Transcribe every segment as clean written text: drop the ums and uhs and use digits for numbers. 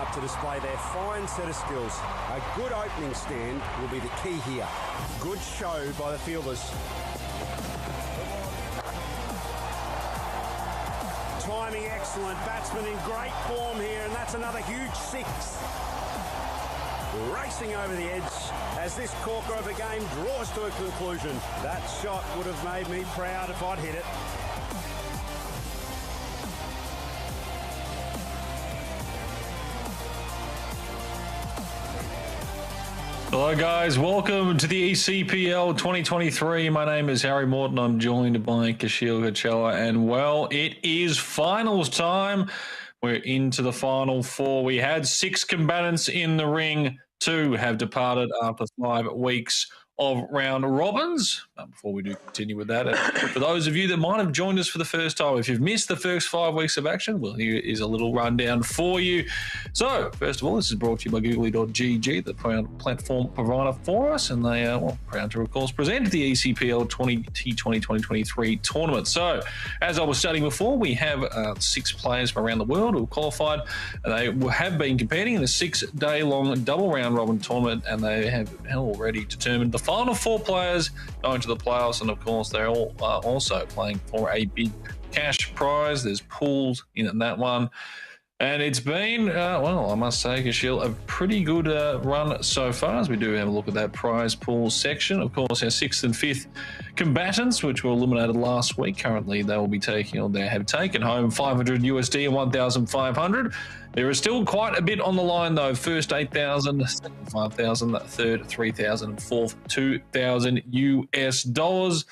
out to display their fine set of skills. A good opening stand will be the key here. Good show by the fielders. Timing excellent. Batsman in great form here, and that's another huge six. Racing over the edge as this corker of a game draws to a conclusion. That shot would have made me proud if I'd hit it. Hello guys, welcome to the ECPL 2023. My name is Harry Morton. I'm joined by Kashil Gachella, and well, it is finals time. We're into the final four. We had 6 combatants in the ring. 2 have departed after 5 weeks of round robins. Before we do continue with that, for those of you that might have joined us for the first time, if you've missed the first 5 weeks of action, well, here is a little rundown for you. So, first of all, this is brought to you by Googly.gg, the platform provider for us, and they are proud to, of course, present the ECPL 2023 tournament. So, as I was stating before, we have 6 players from around the world who have qualified, and they have been competing in a 6-day-long double round robin tournament, and they have already determined the final 4 players going to the playoffs, and of course they're all also playing for a big cash prize. There's pools in that one, and it's been well, I must say, Kashil, a pretty good run so far, as we do have a look at that prize pool section. Of course, our 6th and 5th combatants, which were eliminated last week, currently they will be taking, or they have taken home $500 USD and 1,500. There is still quite a bit on the line, though. First 8,000, second 5,000, third 3,000, and fourth 2,000 US dollars.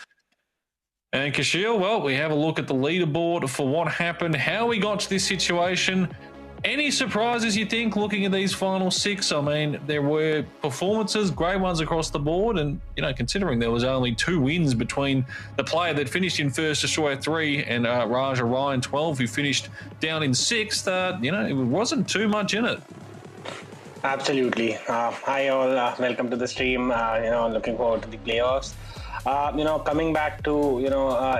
And Kashil, well, we have a look at the leaderboard for what happened, how we got to this situation. Any surprises, you think, looking at these final 6? I mean, there were performances, great ones across the board, and, you know, considering there was only 2 wins between the player that finished in first, Destroyer 3, and Raja Ryan 12, who finished down in 6th, you know, it wasn't too much in it. Absolutely. Hi all, welcome to the stream. Looking forward to the playoffs. Coming back to,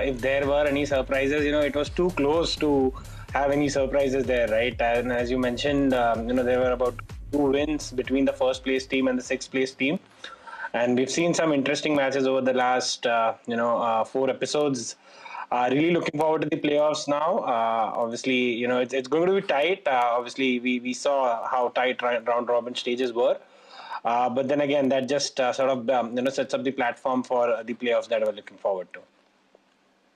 if there were any surprises, it was too close to have any surprises there, right? And as you mentioned, there were about 2 wins between the first place team and the 6th place team. And we've seen some interesting matches over the last, 4 episodes. Really looking forward to the playoffs now. Obviously, it's going to be tight. Obviously, we saw how tight round robin stages were. But then again, that just sets up the platform for the playoffs that we're looking forward to.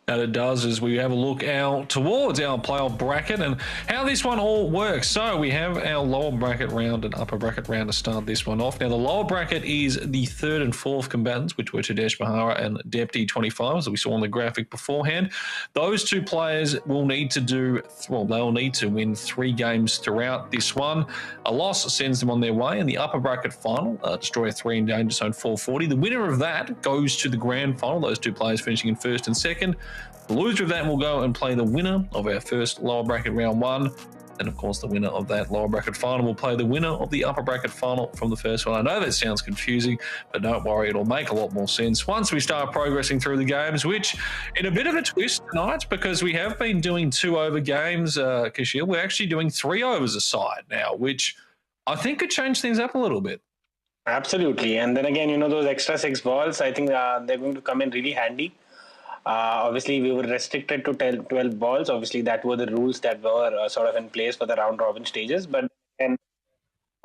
That it does, as we have a look towards our playoff bracket and how this one all works. So we have our lower bracket round and upper bracket round to start this one off. Now, the lower bracket is the 3rd and 4th combatants, which were Chadesh Mahara and Deputy 25, as we saw on the graphic beforehand. Those 2 players will need to they'll need to win 3 games throughout this one. A loss sends them on their way in the upper bracket final, Destroyer 3 in Danger Zone 440. The winner of that goes to the grand final, those 2 players finishing in 1st and 2nd. The loser of that will go and play the winner of our first lower bracket round 1. And of course, the winner of that lower bracket final will play the winner of the upper bracket final from the first one. I know that sounds confusing, but don't worry, it'll make a lot more sense once we start progressing through the games, which in a bit of a twist tonight, because we have been doing 2 over games, Kashil, we're actually doing 3 overs a side now, which I think could change things up a little bit. Absolutely. And then again, those extra 6 balls, I think they're going to come in really handy. Obviously, we were restricted to 12 balls. Obviously, that were the rules that were sort of in place for the round robin stages. But then,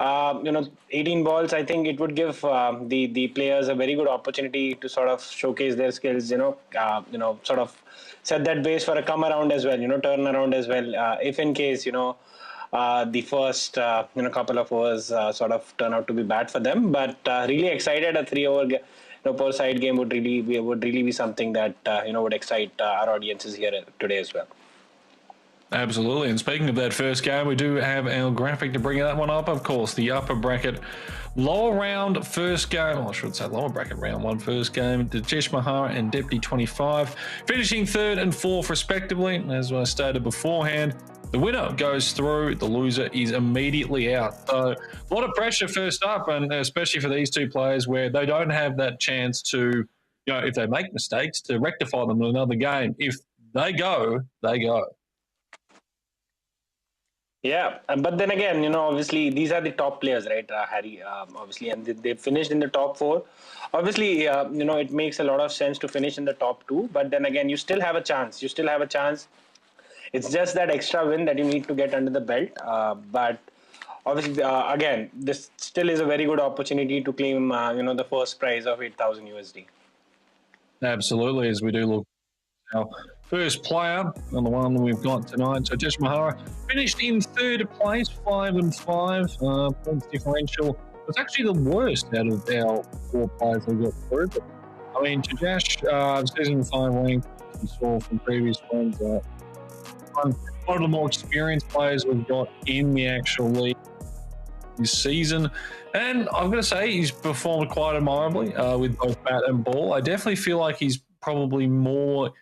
18 balls, I think it would give the players a very good opportunity to sort of showcase their skills. Sort of set that base for a come around as well. Turn around as well. If in case the first couple of overs sort of turn out to be bad for them. But really excited, a 3-over per side game would really be something that would excite our audiences here today as well. Absolutely. And speaking of that first game, we do have our graphic to bring that one up. Of course, the upper bracket lower round first game, I should say lower bracket round 1 first game, Chadesh Mahara and Deputy 25 finishing 3rd and 4th respectively. As I stated beforehand, the winner goes through, the loser is immediately out. So a lot of pressure first up, and especially for these 2 players where they don't have that chance to, if they make mistakes, to rectify them in another game. If they go, they go. Yeah, but then again, obviously these are the top players, right, Harry? Obviously, and they finished in the top four. Obviously, it makes a lot of sense to finish in the top two. But then again, you still have a chance. You still have a chance. It's just that extra win that you need to get under the belt. But obviously, again, this still is a very good opportunity to claim, the first prize of 8,000 USD. Absolutely, as we do look our first player on the one we've got tonight. So Tesh Mahara finished in third place, 5-5 points differential. It's actually the worst out of our four players we got through. But, I mean, Jadesh, season 5 rank, we saw from previous ones. One of the more experienced players we've got in the actual league this season. And I've got to say, he's performed quite admirably with both bat and ball. I definitely feel like he's probably more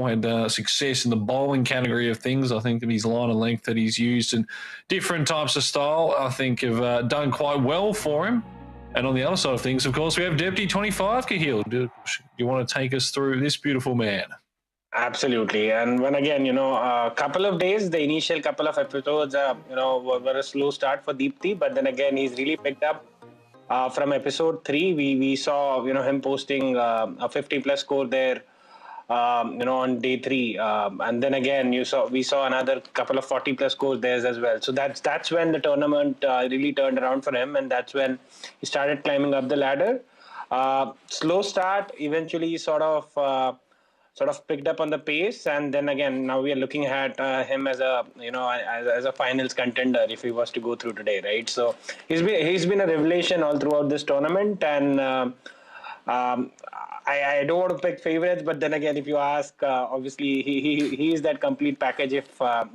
had success in the bowling category of things. I think that his line and length that he's used in different types of style, I think have done quite well for him. And on the other side of things, of course, we have Deputy 25, Cahill. Do you want to take us through this beautiful man? Absolutely. And when again, a couple of days, the initial couple of episodes, were a slow start for Deepthi. But then again, he's really picked up from episode 3. We saw, him posting a 50-plus score there, on day 3. And then again, we saw another couple of 40-plus scores there as well. So that's when the tournament really turned around for him. And that's when he started climbing up the ladder. Slow start, eventually sort of picked up on the pace, and then again now we are looking at him as a as a finals contender if he was to go through today, right? So he's been a revelation all throughout this tournament, and I don't want to pick favorites, but then again, if you ask, obviously he is that complete package if for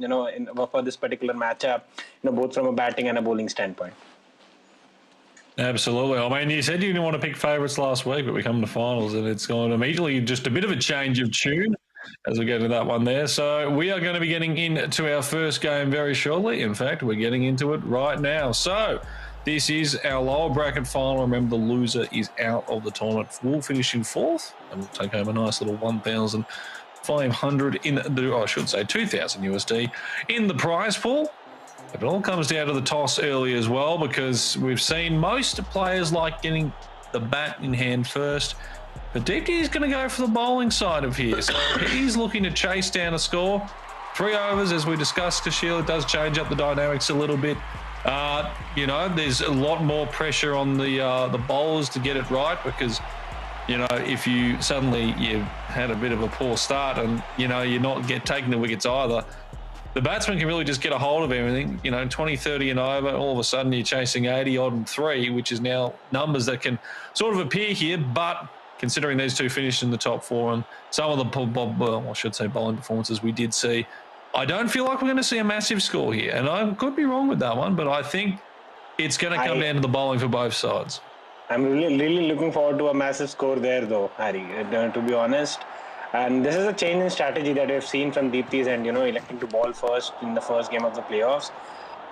this particular matchup, both from a batting and a bowling standpoint. Absolutely. I mean, you said you didn't want to pick favourites last week, but we come to finals and it's gone immediately just a bit of a change of tune as we get to that one there. So we are going to be getting into our first game very shortly. In fact, we're getting into it right now. So this is our lower bracket final. Remember, the loser is out of the tournament. We'll finish in 4th and we'll take home a nice little 1,500 in the, I should say 2,000 USD in the prize pool. It all comes down to the toss early as well, because we've seen most players like getting the bat in hand first. But Deepthi is going to go for the bowling side of here. So he's looking to chase down a score. 3 overs, as we discussed, Kashil, it does change up the dynamics a little bit. There's a lot more pressure on the bowlers to get it right, because, if you suddenly you had a bit of a poor start and, you're not taking the wickets either, the batsman can really just get a hold of everything, 20, 30 and over. All of a sudden you're chasing 80 odd and 3, which is now numbers that can sort of appear here. But considering these two finished in the top 4 and some of the, bowling performances we did see, I don't feel like we're going to see a massive score here. And I could be wrong with that one, but I think it's going to come down to the bowling for both sides. I'm really looking forward to a massive score there, though, Harry, to be honest. And this is a change in strategy that we've seen from Deepthi's end, electing to ball first in the first game of the playoffs.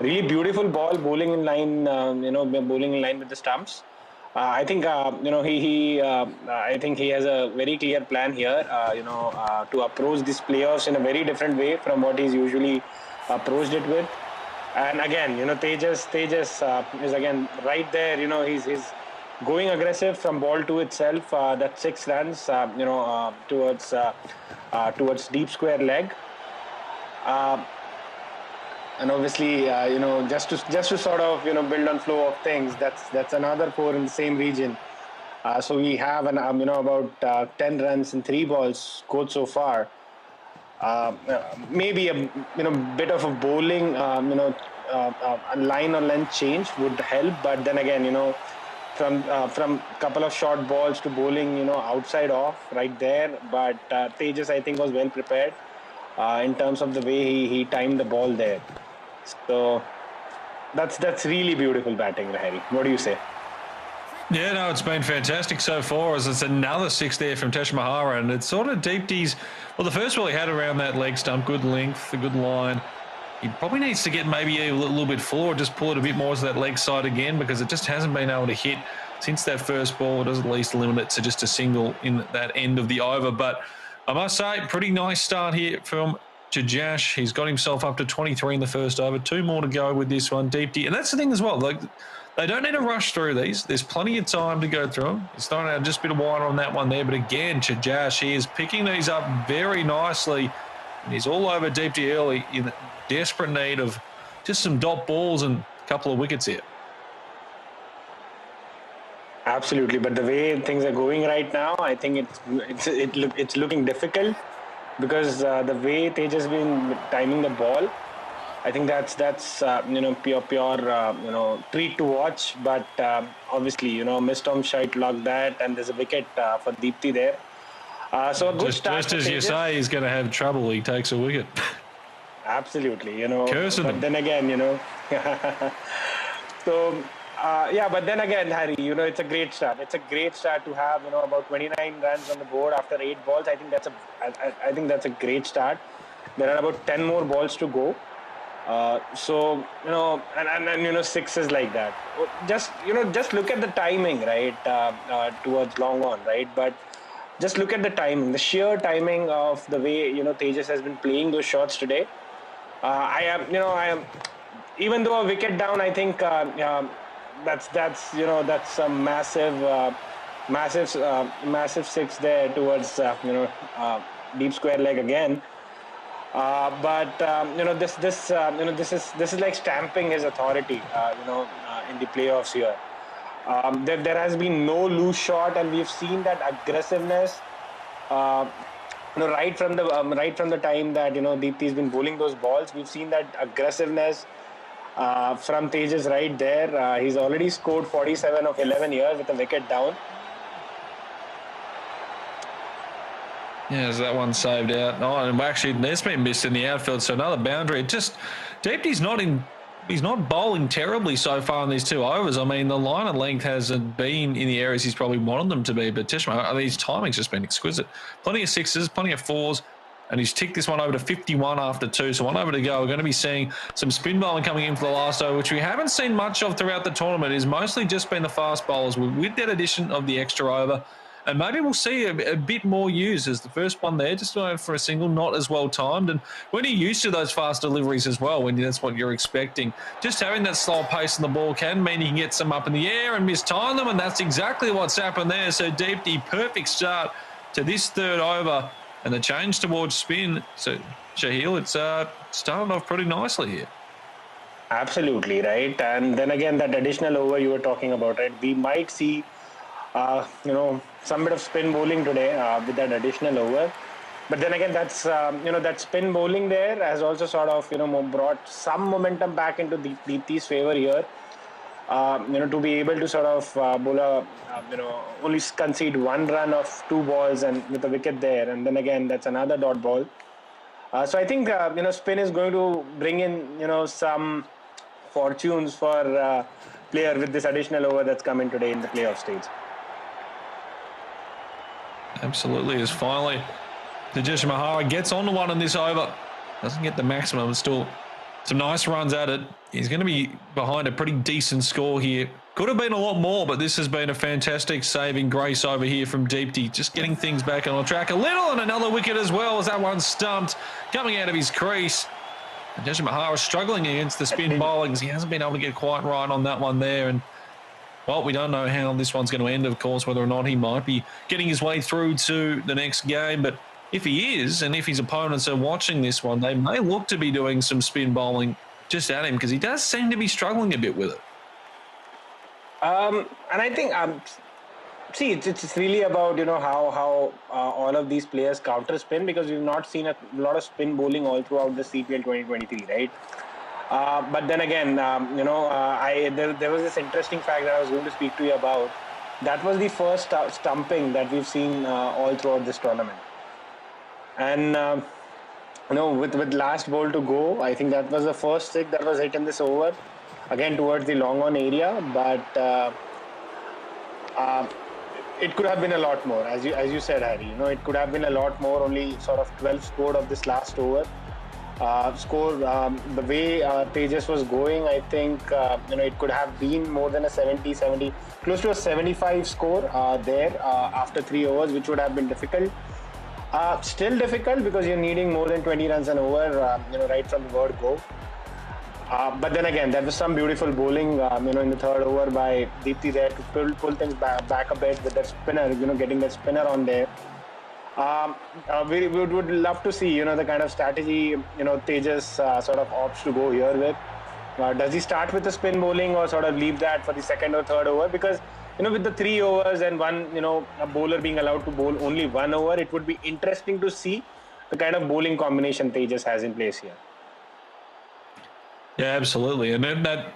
Really beautiful ball, bowling in line, bowling in line with the stumps. I think, I think he has a very clear plan here, to approach these playoffs in a very different way from what he's usually approached it with. And again, Tejas is again right there, he's going aggressive from ball 2 itself. That's 6 runs, towards deep square leg. And obviously, just to sort of, build on flow of things, that's another 4 in the same region. So we have about 10 runs in 3 balls scored so far. Maybe a bit of a bowling, a line or length change would help, but then again, from couple of short balls to bowling, outside off right there. But Tejas, I think, was well prepared in terms of the way he timed the ball there. So that's really beautiful batting, Harry. What do you say? Yeah, no, it's been fantastic so far, as it's another 6 there from Tesh Mahara, and it's sort of Deepthi's, well, the first ball he had around that leg stump, good length, a good line. He probably needs to get maybe a little bit fuller, or just pull it a bit more to that leg side again, because it just hasn't been able to hit since that first ball. It does at least limit it to just a single in that end of the over. But I must say, pretty nice start here from Jajash, he's got himself up to 23 in the first over. 2 more to go with this one. Deepty. And that's the thing as well. Like, they don't need to rush through these. There's plenty of time to go through them. It's starting out just a bit of wide on that one there. But again, Jajash, he is picking these up very nicely. And he's all over Deepty early in desperate need of just some dot balls and a couple of wickets here. Absolutely, but the way things are going right now, I think it's looking difficult because the way Tej has been timing the ball, I think that's pure treat to watch. But obviously, missed on shite like that, and there's a wicket for Deepti there. So a good start. Just as you say, he's going to have trouble. He takes a wicket. Absolutely, Cursing but him. Then again, so. But then again, Harry, it's a great start. It's a great start to have, about 29 runs on the board after 8 balls. I think that's a great start. There are about 10 more balls to go. And 6 like that. Just look at the timing, right? Towards long on, right? But just look at the timing, the sheer timing of the way, Tejas has been playing those shots today. I am, even though a wicket down, I think, that's a massive 6 there towards deep square leg again. This is like stamping his authority in the playoffs here. There has been no loose shot, and we've seen that aggressiveness right from the time that Deepti's been bowling those balls. We've seen that aggressiveness from Tejas right there. He's already scored 47 of 11 here with a wicket down. Yeah, is that one saved out? Oh, and actually, Nesmith missed in the outfield, so another boundary. Deepti's he's not bowling terribly so far in these 2 overs. I mean, the line of length hasn't been in the areas he's probably wanted them to be, but his timing's just been exquisite. Plenty of 6s, plenty of 4s. And he's ticked this one over to 51 after 2. So 1 over to go. We're going to be seeing some spin bowling coming in for the last over, which we haven't seen much of throughout the tournament. It's mostly just been the fast bowlers with that addition of the extra over. And maybe we'll see a bit more used as the first one there, just going for a single, not as well timed. And when you're used to those fast deliveries as well, when that's what you're expecting, just having that slow pace in the ball can mean you can get some up in the air and mistime them. And that's exactly what's happened there. So Deepti, perfect start to this 3rd over. And the change towards spin. So, Shahil, it's started off pretty nicely here. Absolutely, right. And then again, that additional over you were talking about, right? We might see, some bit of spin bowling today with that additional over. But then again, that's, that spin bowling there has also sort of, brought some momentum back into Deepti's favor here. To be able to sort of bowl only concede 1 run of 2 balls and with a wicket there, and then again that's another dot ball. So I think spin is going to bring in some fortunes for player with this additional over that's come in today in the playoff stage. Absolutely, as finally Tejas Mahara gets on to 1 in this over, doesn't get the maximum, still some nice runs at it. He's going to be behind a pretty decent score here. Could have been a lot more, but this has been a fantastic saving grace over here from Deepti. Just getting things back on track a little, and another wicket as well as that one stumped coming out of his crease. And Tejas Mahara struggling against the spin bowlings. He hasn't been able to get quite right on that one there. And, well, we don't know how this one's going to end, of course, whether or not he might be getting his way through to the next game. But if he is, and if his opponents are watching this one, they may look to be doing some spin bowling just at him because he does seem to be struggling a bit with it. And I think, it's really about, how all of these players counter spin, because we've not seen a lot of spin bowling all throughout the CPL 2023, right? But then again, there was this interesting fact that I was going to speak to you about. That was the first stumping that we've seen all throughout this tournament. And, with last ball to go, I think that was the first 6 that was hit in this over. Again, towards the long on area, but it could have been a lot more, as you said, Harry. It could have been a lot more. Only sort of 12 scored of this last over. The way Tejas was going, I think it could have been more than a 70, close to a 75 score there after 3 overs, which would have been difficult. Still difficult because you're needing more than 20 runs and over, right from the word go. But then again, there was some beautiful bowling, in the third over by Deepti there to pull things back a bit with that spinner, getting that spinner on there. We would love to see, the kind of strategy, Tejas sort of opts to go here with. Does he start with the spin bowling or sort of leave that for the second or third over? Because, with the 3 overs and one, a bowler being allowed to bowl only 1 over, it would be interesting to see the kind of bowling combination Tejas has in place here. Yeah, absolutely. And that,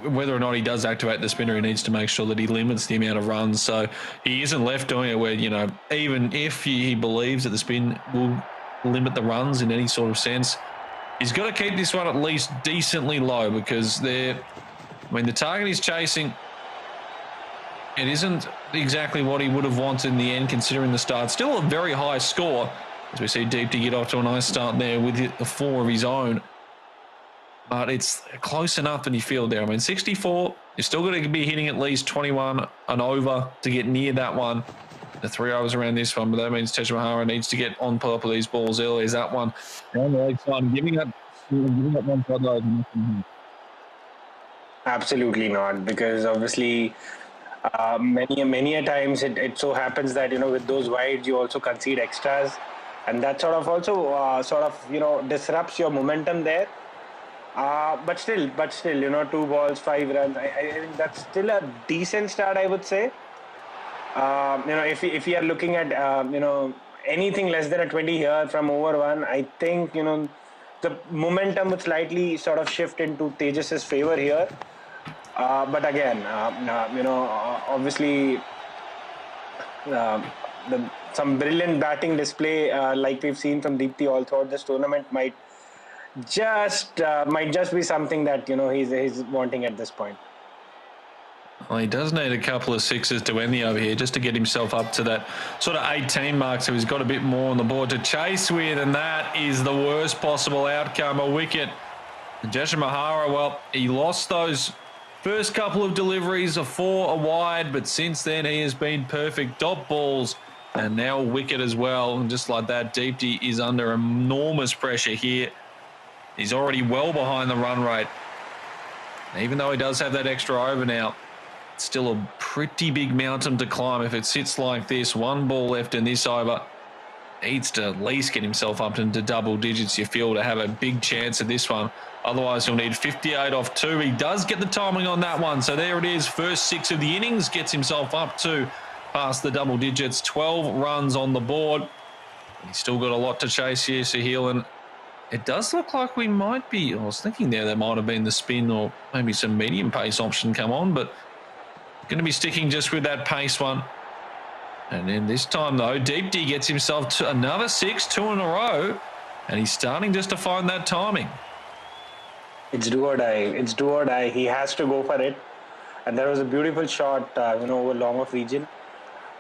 whether or not he does activate the spinner, he needs to make sure that he limits the amount of runs. So he isn't left doing it where, even if he believes that the spin will limit the runs in any sort of sense, he's got to keep this one at least decently low because the target he's chasing, it isn't exactly what he would have wanted in the end considering the start. Still a very high score as we see Deepti get off to a nice start there with a 4 of his own. But it's close enough in your field there. 64, you're still going to be hitting at least 21 and over to get near that one. The 3 overs around this one, but that means Teja Mahara needs to get on top of these balls early as that one. On the leg side, giving up one shot load. Absolutely not, because obviously many a times it so happens that, with those wides, you also concede extras. And that sort of also disrupts your momentum there. But still, 2 balls, 5 runs. I think that's still a decent start, I would say. If we are looking at anything less than a 20 here from over 1, I think the momentum would slightly sort of shift into Tejas's favor here. But again, obviously, some brilliant batting display like we've seen from Deepti all throughout this tournament might just be something that he's wanting at this point. Well, he does need a couple of 6s to end the over here just to get himself up to that sort of 18 mark, so he's got a bit more on the board to chase with, and that is the worst possible outcome, a wicket. Teja Mahara, well, he lost those first couple of deliveries, a 4 a wide, but since then he has been perfect. Dot balls and now a wicket as well, and just like that, Deepti is under enormous pressure here. He's already well behind the run rate. Even though he does have that extra over now, it's still a pretty big mountain to climb if it sits like this. 1 ball left in this over. Needs to at least get himself up into double digits, you feel, to have a big chance at this one. Otherwise, he'll need 58 off 2. He does get the timing on that one. So there it is. First 6 of the innings gets himself up to past the double digits. 12 runs on the board. He's still got a lot to chase here, Sahil, and it does look like we might be, I was thinking there might have been the spin or maybe some medium pace option come on, but going to be sticking just with that pace one. And then this time, though, Deepti gets himself to another 6, 2 in a row, and he's starting just to find that timing. It's do or die. It's do or die. He has to go for it. And there was a beautiful shot, over long off region.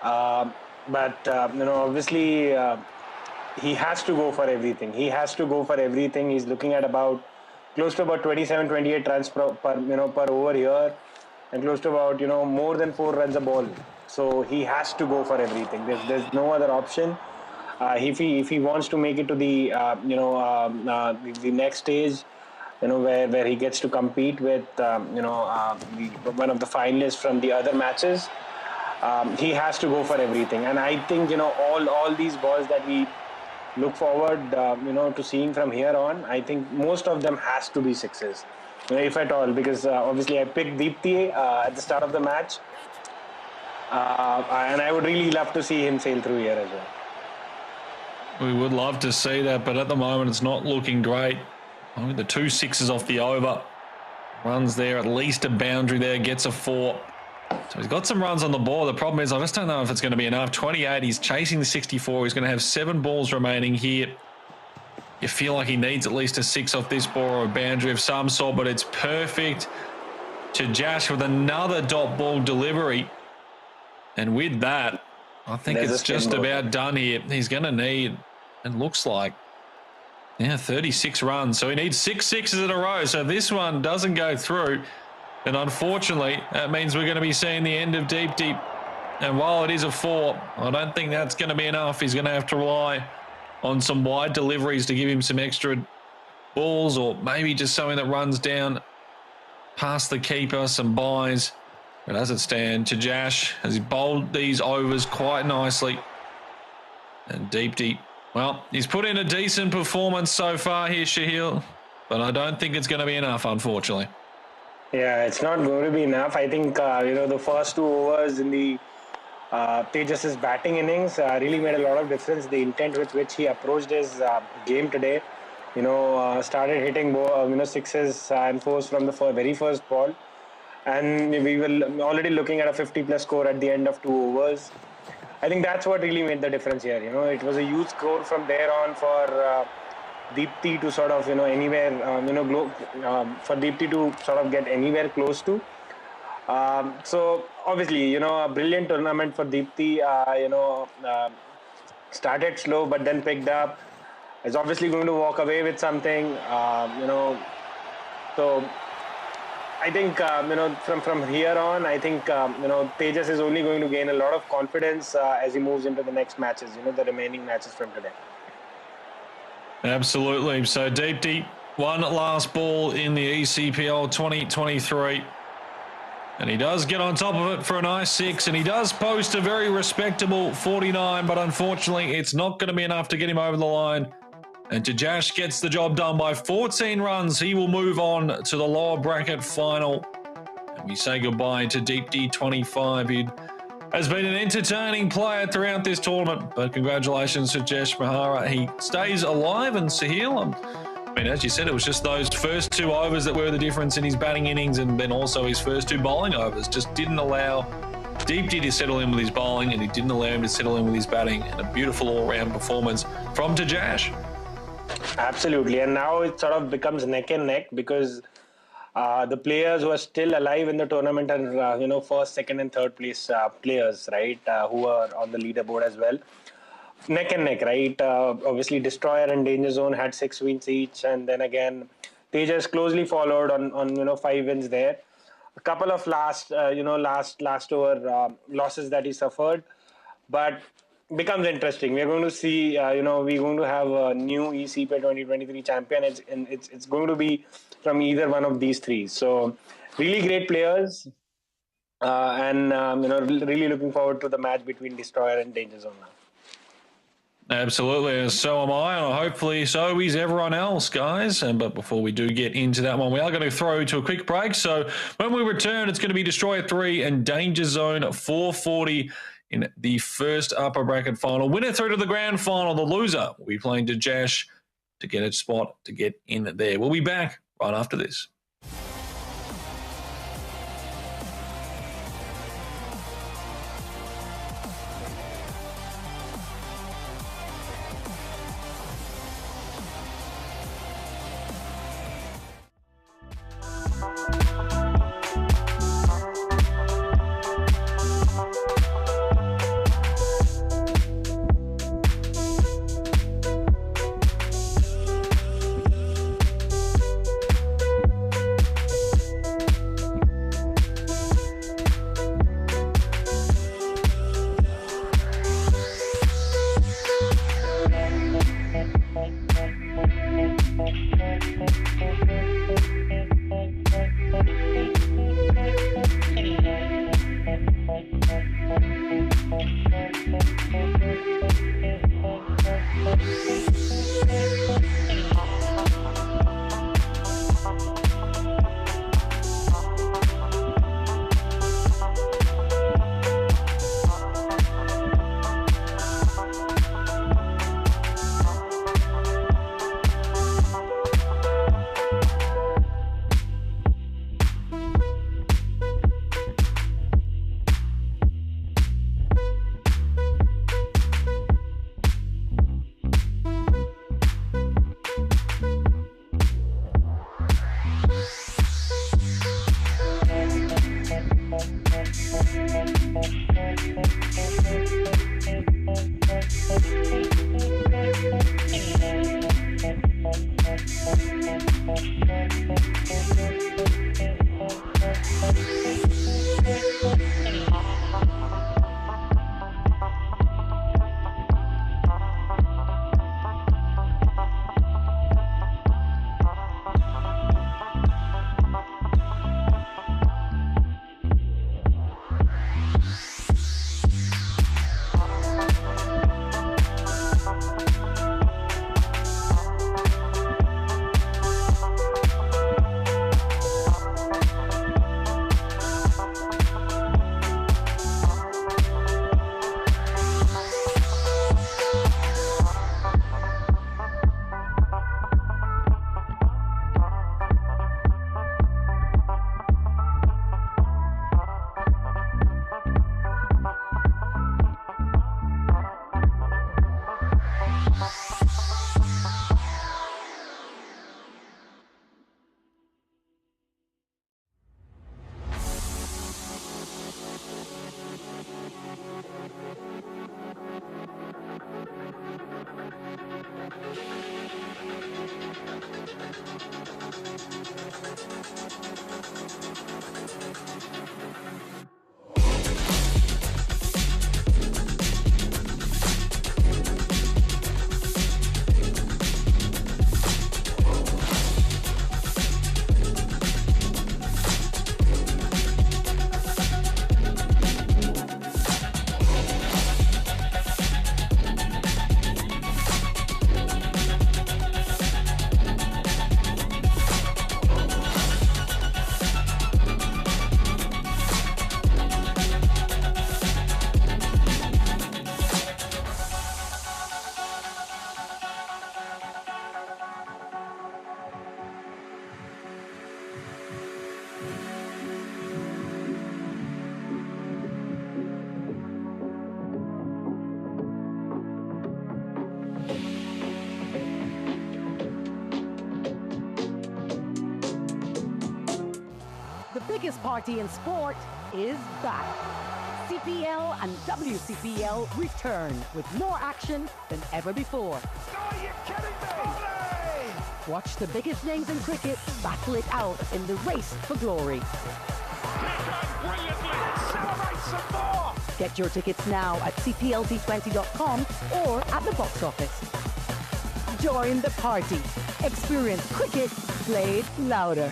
But obviously, he has to go for everything. He's looking at close to about 27, 28 runs per over here, and close to about, more than 4 runs a ball. So he has to go for everything. There's no other option. If he wants to make it to the the next stage, where he gets to compete with one of the finalists from the other matches, he has to go for everything. And I think all these balls that we look forward to seeing from here on, I think most of them has to be 6s, if at all, because obviously I picked Deepti at the start of the match, and I would really love to see him sail through here as well. We would love to see that, but at the moment it's not looking great. I think the 2 6s off the over. Runs there, at least a boundary there, gets a 4. So he's got some runs on the board. The problem is I just don't know if it's going to be enough. 28, he's chasing the 64. He's going to have 7 balls remaining here. You feel like he needs at least a 6 off this ball or a boundary of some sort, but it's perfect. To Jash with another dot ball delivery. And with that, I think it's just about done here. He's going to need, it looks like, 36 runs. So he needs 6 6s in a row. So if this one doesn't go through, then unfortunately, that means we're going to be seeing the end of Deepti. And while it is a 4, I don't think that's going to be enough. He's going to have to rely on some wide deliveries to give him some extra balls, or maybe just something that runs down past the keeper, some buys. But as it stands, Tajash has bowled these overs quite nicely. And Deep, well, he's put in a decent performance so far here, Shahil, but I don't think it's going to be enough, unfortunately. Yeah, it's not going to be enough. I think, the first 2 overs in the Tejas's batting innings really made a lot of difference. The intent with which he approached his game today, started hitting sixes and fours from the very first ball. And we were already looking at a 50-plus score at the end of 2 overs. I think that's what really made the difference here. It was a huge score from there on for Deepti to sort of, anywhere, for Deepti to sort of get anywhere close to. So obviously, a brilliant tournament for Deepti. Started slow but then picked up. Is obviously going to walk away with something. So I think from here on, I think Tejas is only going to gain a lot of confidence as he moves into the next matches. The remaining matches from today. Absolutely. So Deep, one last ball in the ECPL 2023. And he does get on top of it for a nice 6, and he does post a very respectable 49, but unfortunately it's not going to be enough to get him over the line. And Tajash gets the job done by 14 runs. He will move on to the lower bracket final. And we say goodbye to Deep D25. He has been an entertaining player throughout this tournament, but congratulations to Jesh Mahara. He stays alive, and Sahil, I mean, as you said, it was just those first 2 overs that were the difference in his batting innings, and then also his first 2 bowling overs just didn't allow Deepti to settle in with his bowling, and he didn't allow him to settle in with his batting, and a beautiful all-round performance from Tajash. Absolutely, and now it sort of becomes neck and neck because the players who are still alive in the tournament are, first, second, and third place players, right, who are on the leaderboard as well. Neck and neck, right? Obviously, Destroyer and Danger Zone had 6 wins each, and then again, Tejas closely followed on 5 wins there. A couple of last over losses that he suffered, but becomes interesting. We're going to see, we're going to have a new ECPL 2023 champion. It's going to be from either one of these 3. So, really great players, and really looking forward to the match between Destroyer and Danger Zone now. Absolutely, so am I, and hopefully so is everyone else, guys. But before we do get into that one, we are going to throw to a quick break. So when we return, it's going to be Destroyer 3 and Danger Zone 440 in the first upper bracket final. Winner through to the grand final. The loser will be playing Tajash to get a spot to get in there. We'll be back right after this. biggest party in sport is back. CPL and WCPL return with more action than ever before. Are you kidding me? Watch the biggest names in cricket battle it out in the race for glory. Brilliantly, celebrate some more! Get your tickets now at cplT20.com or at the box office. Join the party. Experience cricket played louder.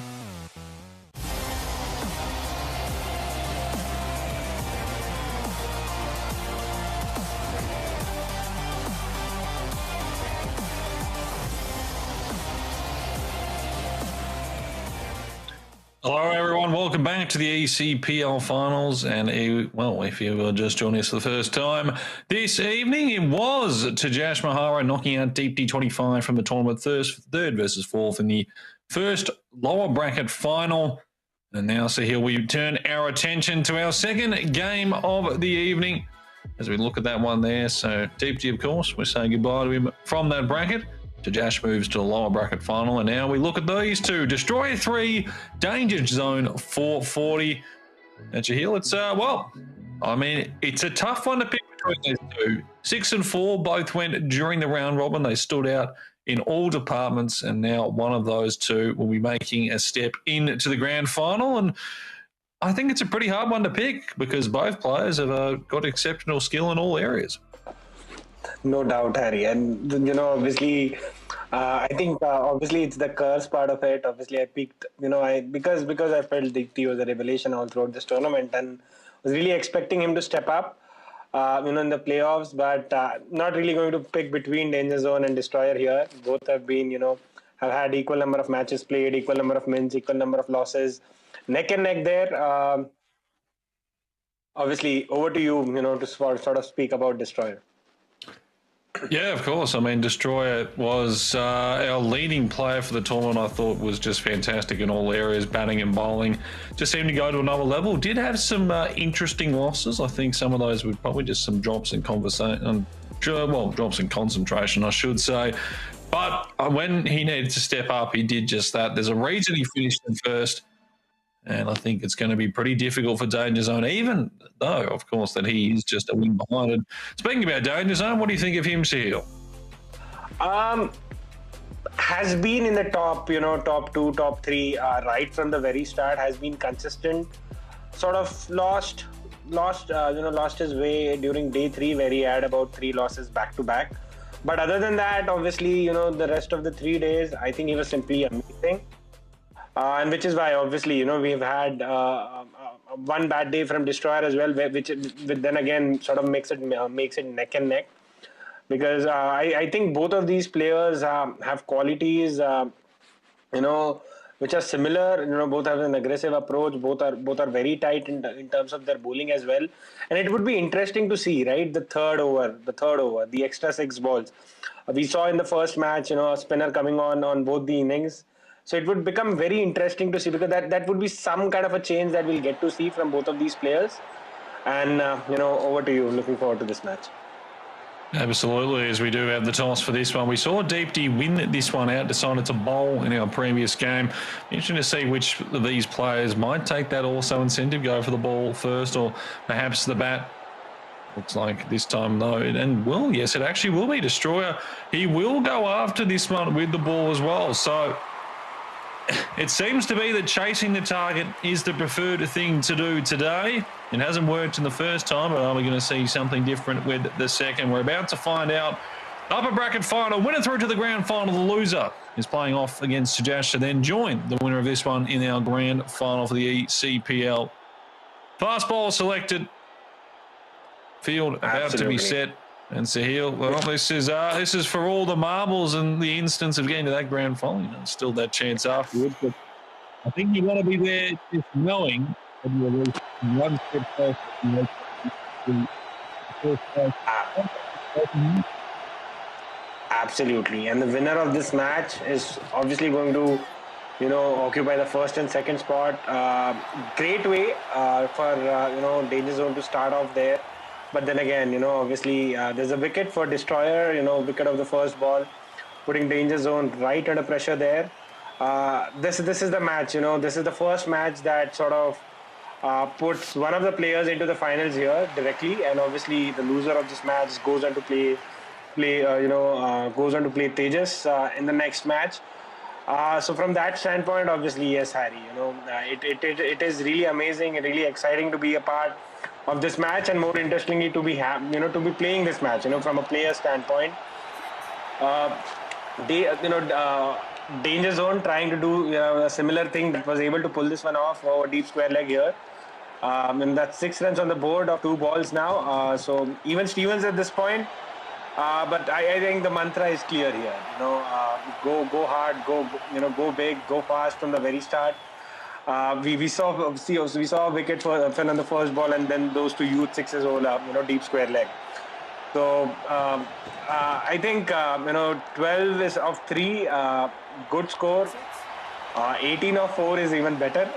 Hello, everyone. Welcome back to the ECPL finals. And, well, if you were just joining us for the first time this evening, it was Tejash Mahara knocking out Deep D25 from the tournament, third versus fourth in the first lower bracket final. And now, Sahil, we turn our attention to our second game of the evening as we look at that one there. So, Deep D, of course, we're saying goodbye to him from that bracket. Tejash moves to the lower bracket final, and now we look at these two. Destroyer 3, Danger Zone 440. And Shahil, it's, well, I mean, it's a tough one to pick between these two. 6 and 4 both went during the round robin. They stood out in all departments, and now one of those two will be making a step into the grand final. And I think it's a pretty hard one to pick because both players have got exceptional skill in all areas. No doubt, Harry. And, you know, obviously, I think obviously it's the curse part of it. Obviously, I picked, you know, because I felt Dikti was a revelation all throughout this tournament and was really expecting him to step up, you know, in the playoffs, but not really going to pick between Danger Zone and Destroyer here. Both have been, you know, have had equal number of matches played, equal number of wins, equal number of losses. Neck and neck there. Obviously, over to you, you know, to sort of speak about Destroyer. Yeah, of course. I mean, Destroyer was our leading player for the tournament. I thought was just fantastic in all areas, batting and bowling. Just seemed to go to another level. Did have some interesting losses. I think some of those were probably just some drops in conversation. Well, drops in concentration, I should say. But when he needed to step up, he did just that. There's a reason he finished in first. And I think it's going to be pretty difficult for Danger Zone, even though, of course, that he is just a win behind it. Speaking about Danger Zone, what do you think of him, Sahil? Has been in the top, you know, top 2, top 3, right from the very start. Has been consistent. Sort of lost his way during day 3, where he had about 3 losses back to back. But other than that, obviously, you know, the rest of the 3 days, I think he was simply amazing. And which is why, obviously, you know, we've had one bad day from Destroyer as well, which then again sort of makes it neck and neck. Because I think both of these players have qualities, you know, which are similar. You know, both have an aggressive approach. Both are very tight in terms of their bowling as well. And it would be interesting to see, right, the third over, the extra 6 balls. We saw in the first match, you know, a spinner coming on both the innings. So it would become very interesting to see, because that would be some kind of a change that we'll get to see from both of these players. And, you know, over to you. Looking forward to this match. Absolutely, as we do have the toss for this one. We saw Deep D win this one out, decided to bowl in our previous game. Interesting to see which of these players might take that also incentive, go for the ball first, or perhaps the bat. Looks like this time, though, and well, yes, it actually will be Destroyer. He will go after this one with the ball as well. So it seems to be that chasing the target is the preferred thing to do today. It hasn't worked in the first time, but are we going to see something different with the second? We're about to find out. Upper bracket final, winner through to the grand final. The loser is playing off against Tejash to then join the winner of this one in our grand final for the ECPL. Fast ball selected. Field about to be set. And Sahil, well, this is for all the marbles in the instance of getting to that grand final. You know, still that chance afterwards, but I think you want to be there just knowing that you're one step closer to the first. Absolutely, and the winner of this match is obviously going to, you know, occupy the first and second spot. Great way for you know, Danger Zone to start off there. But then again, you know, obviously there's a wicket for Destroyer, you know, wicket of the first ball, putting Danger Zone right under pressure there. This is the match, you know, this is the first match that sort of puts one of the players into the finals here directly, and obviously the loser of this match goes on to goes on to play Tejas in the next match. So from that standpoint, obviously, yes, Harry, it is really amazing and really exciting to be a part of this match, and more interestingly to be to be playing this match, from a player standpoint. Uh, Danger Zone trying to do a similar thing, that was able to pull this one off for a deep square leg here. And that's 6 runs on the board of 2 balls now. So even Stevens at this point. But I think the mantra is clear here. Go hard, go big, go fast from the very start. We saw a wicket fell on the first ball, and then those 2 youth sixes all up, deep square leg. So I think 12 is of 3, good score. 18 of 4 is even better.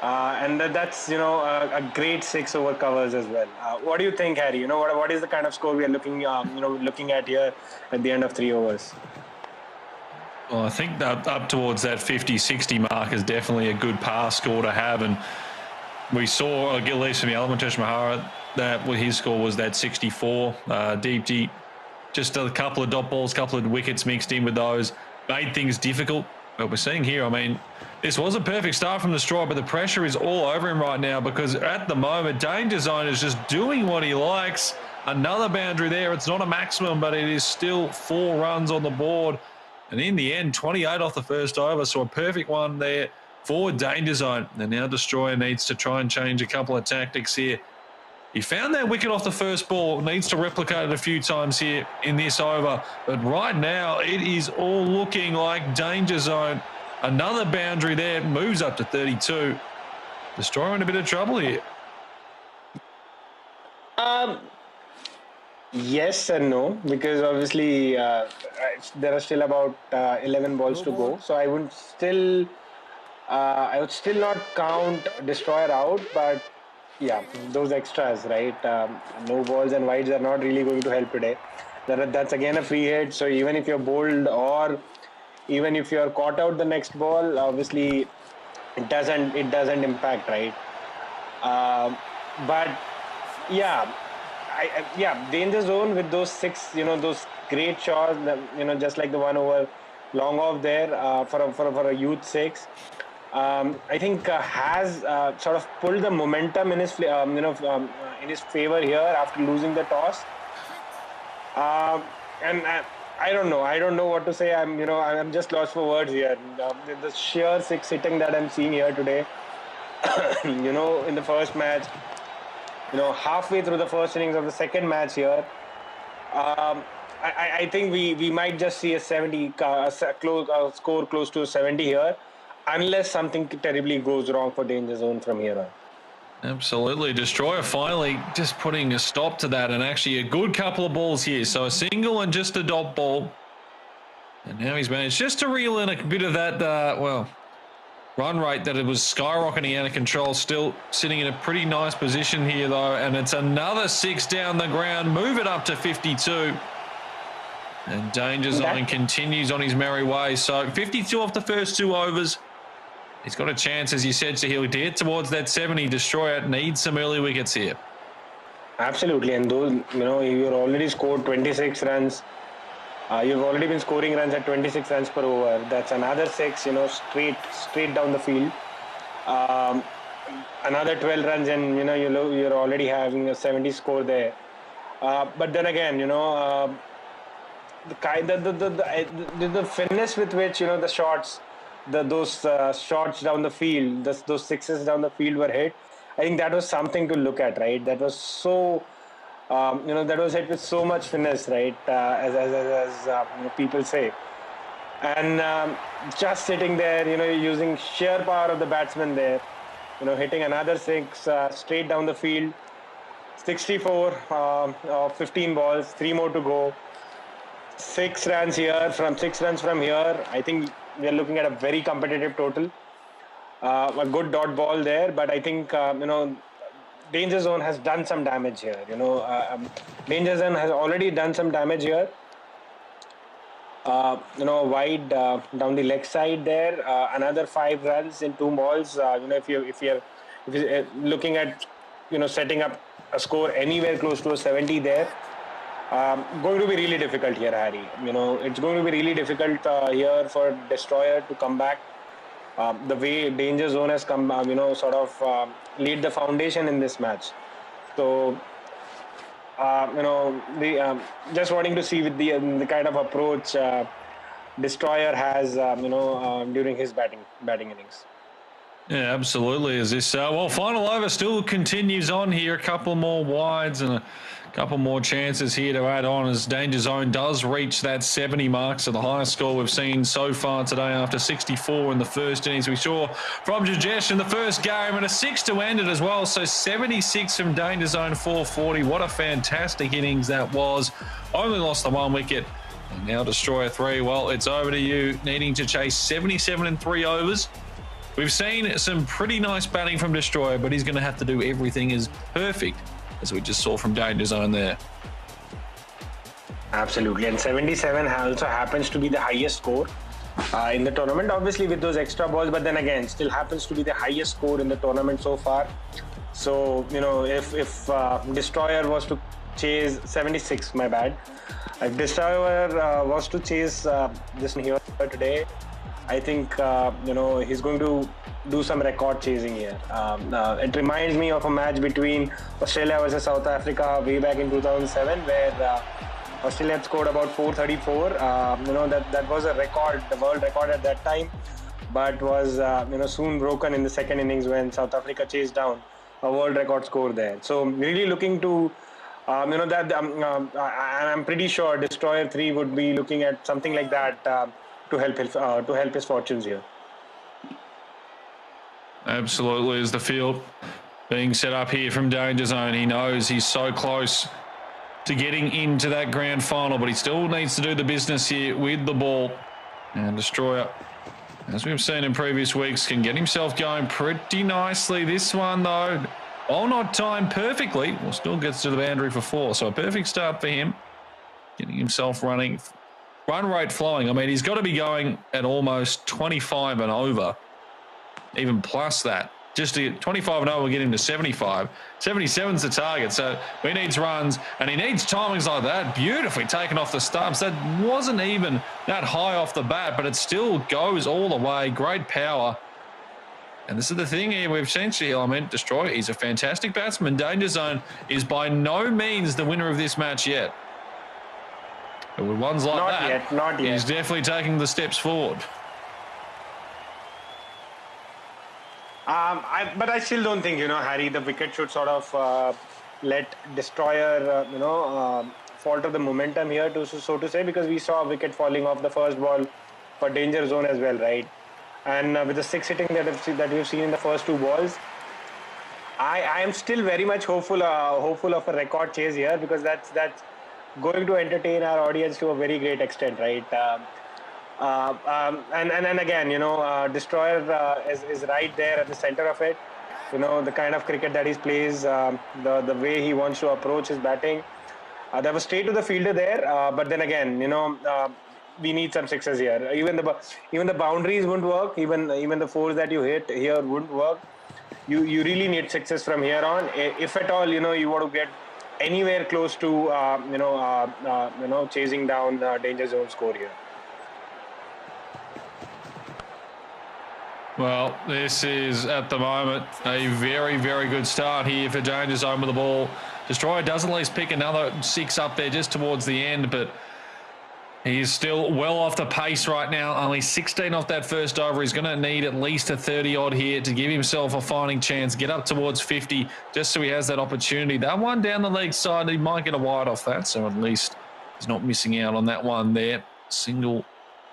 And that's a great 6 over covers as well. What do you think, Harry? What is the kind of score we are looking at here at the end of 3 overs? Well, I think that up towards that 50-60 mark is definitely a good pass score to have, and we saw at least from the Alamantesh Mahara that his score was that 64 deep, just a couple of dot balls, couple of wickets mixed in with those, made things difficult. But we're seeing here, I mean, this was a perfect start from the Destroyer, but the pressure is all over him right now, because at the moment, Danger Zone is just doing what he likes. Another boundary there. It's not a maximum, but it is still 4 runs on the board. And in the end, 28 off the first over, so a perfect one there for Danger Zone. And now Destroyer needs to try and change a couple of tactics here. He found that wicket off the first ball, needs to replicate it a few times here in this over. But right now, it is all looking like Danger Zone. Another boundary there, moves up to 32. Destroyer in a bit of trouble here. Yes and no, because obviously there are still about 11 balls to go. So I would still not count Destroyer out, but yeah, those extras, right? No balls and wides are not really going to help today. That's again a free hit. So even if you're bowled, or even if you're caught out the next ball, obviously it doesn't impact, right? But yeah, Danger Zone with those 6, those great shots, just like the one over long off there for a youth 6. I think has sort of pulled the momentum in his in his favor here after losing the toss. And I don't know what to say. I'm just lost for words here. The sheer 6 hitting that I'm seeing here today. In the first match, halfway through the first innings of the second match here, I think we might just see a 70 score close to 70 here, unless something terribly goes wrong for Danger Zone from here on. Absolutely. Destroyer finally just putting a stop to that, and actually a good couple of balls here. So a single and just a dot ball. And now he's managed just to reel in a bit of that, run rate that it was skyrocketing out of control. Still sitting in a pretty nice position here, though. And it's another 6 down the ground. Move it up to 52. And Danger Zone continues on his merry way. So 52 off the first 2 overs. He's got a chance, as you said, Sahil, to get towards that 70. Destroyer needs some early wickets here. Absolutely. And those, you've already scored 26 runs. You've already been scoring runs at 26 runs per over. That's another 6, straight down the field. Another 12 runs, and you're already having a 70 score there. But then again, the finesse with which the shots, those shots down the field, those 6s down the field were hit. I think that was something to look at, right? That was so. That was hit with so much finesse, right? As people say, and just sitting there, using sheer power of the batsman there, hitting another 6 straight down the field, 64, 15 balls, 3 more to go, 6 runs here from 6 runs from here. I think we are looking at a very competitive total. A good dot ball there, but I think Danger Zone has done some damage here. Danger Zone has already done some damage here. Wide down the leg side there. Another 5 runs in 2 balls. If if he's looking at, setting up a score anywhere close to a 70 there, going to be really difficult here, Harry. It's going to be really difficult here for Destroyer to come back. The way Danger Zone has come, sort of laid the foundation in this match. So, just wanting to see with the kind of approach Destroyer has, during his batting innings. Yeah, absolutely. Is this final over still continues on here. A couple more wides and a couple more chances here to add on as Danger Zone does reach that 70 mark. So the highest score we've seen so far today after 64 in the first innings. We saw from Jajesh in the first game and a 6 to end it as well. So 76 from Danger Zone, 440. What a fantastic innings that was. Only lost the 1 wicket. And now Destroyer 3. Well, it's over to you, needing to chase 77 in 3 overs. We've seen some pretty nice batting from Destroyer, but he's going to have to do everything as perfect as we just saw from Danger Zone there. Absolutely, and 77 also happens to be the highest score in the tournament, obviously with those extra balls, but then again, still happens to be the highest score in the tournament so far. So, if Destroyer was to chase 76, my bad. If Destroyer was to chase this here today, I think, he's going to do some record chasing here. It reminds me of a match between Australia versus South Africa way back in 2007, where Australia had scored about 434. That was a record, the world record at that time, but was, soon broken in the second innings when South Africa chased down a world record score there. So really looking to, I'm pretty sure Destroyer 3 would be looking at something like that to help his fortunes here. Absolutely, as the field being set up here from Danger Zone, he knows he's so close to getting into that grand final, but he still needs to do the business here with the ball. And Destroyer, as we've seen in previous weeks, can get himself going pretty nicely. This one, though, while not timed perfectly, well, still gets to the boundary for 4. So a perfect start for him, getting himself running. Run rate flowing. I mean, he's got to be going at almost 25 and over, even plus that. Just to get 25 and over, get him to 75. 77's the target, so he needs runs, and he needs timings like that. Beautifully taken off the stumps. That wasn't even that high off the bat, but it still goes all the way. Great power. And this is the thing here. We've seen the element Destroyer. He's a fantastic batsman. Danger Zone is by no means the winner of this match yet. But with ones like not yet. He's definitely taking the steps forward. But I still don't think, Harry, the wicket should sort of let Destroyer, falter the momentum here, so to say, because we saw a wicket falling off the first ball for Danger Zone as well, right? And with the 6 hitting that we've seen in the first 2 balls, I am still very much hopeful of a record chase here, because that's going to entertain our audience to a very great extent, right? And again, Destroyer is right there at the center of it. The kind of cricket that he plays, the way he wants to approach his batting. There was straight to the fielder there, but then again, we need some sixes here. Even the boundaries wouldn't work. Even the 4s that you hit here wouldn't work. You really need sixes from here on. If at all, you want to get anywhere close to chasing down the Danger Zone score here. Well, this is at the moment a very, very good start here for Danger Zone with the ball. Destroyer does at least pick another 6 up there just towards the end, but he's still well off the pace right now. Only 16 off that first over. He's going to need at least a 30-odd here to give himself a fighting chance, get up towards 50, just so he has that opportunity. That one down the leg side, he might get a wide off that, so at least he's not missing out on that one there. Single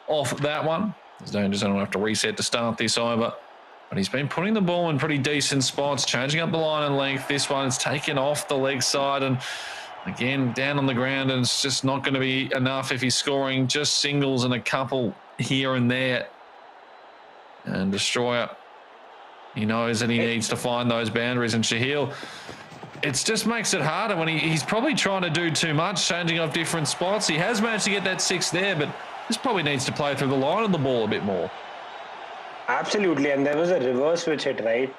off that one. Danger Zone will have to reset to start this over. But he's been putting the ball in pretty decent spots, changing up the line and length. This one's taken off the leg side and again down on the ground, and it's just not going to be enough if he's scoring just singles and a couple here and there. And Destroyer, he knows that he needs to find those boundaries. And Shahil, it just makes it harder when he's probably trying to do too much, changing off different spots. He has managed to get that 6 there, but this probably needs to play through the line of the ball a bit more. Absolutely, and there was a reverse switch hit, right?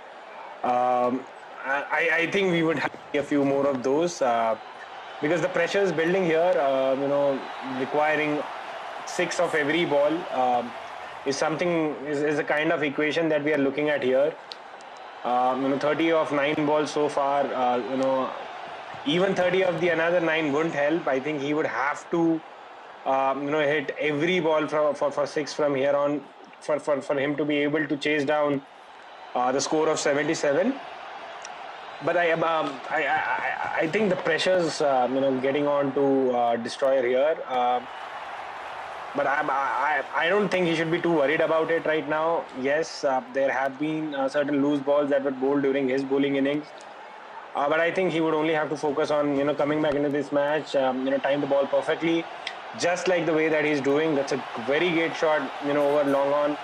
I think we would have a few more of those because the pressure is building here. Requiring 6 of every ball is a kind of equation that we are looking at here. 30 of 9 balls so far. Even 30 of the another 9 wouldn't help. I think he would have to hit every ball for 6 from here on for him to be able to chase down the score of 77. But I think the pressure's getting on to Destroyer here. But I don't think he should be too worried about it right now. Yes, there have been certain loose balls that were bowled during his bowling innings. But I think he would only have to focus on coming back into this match, time the ball perfectly, just like the way that he's doing. That's a very great shot, over long on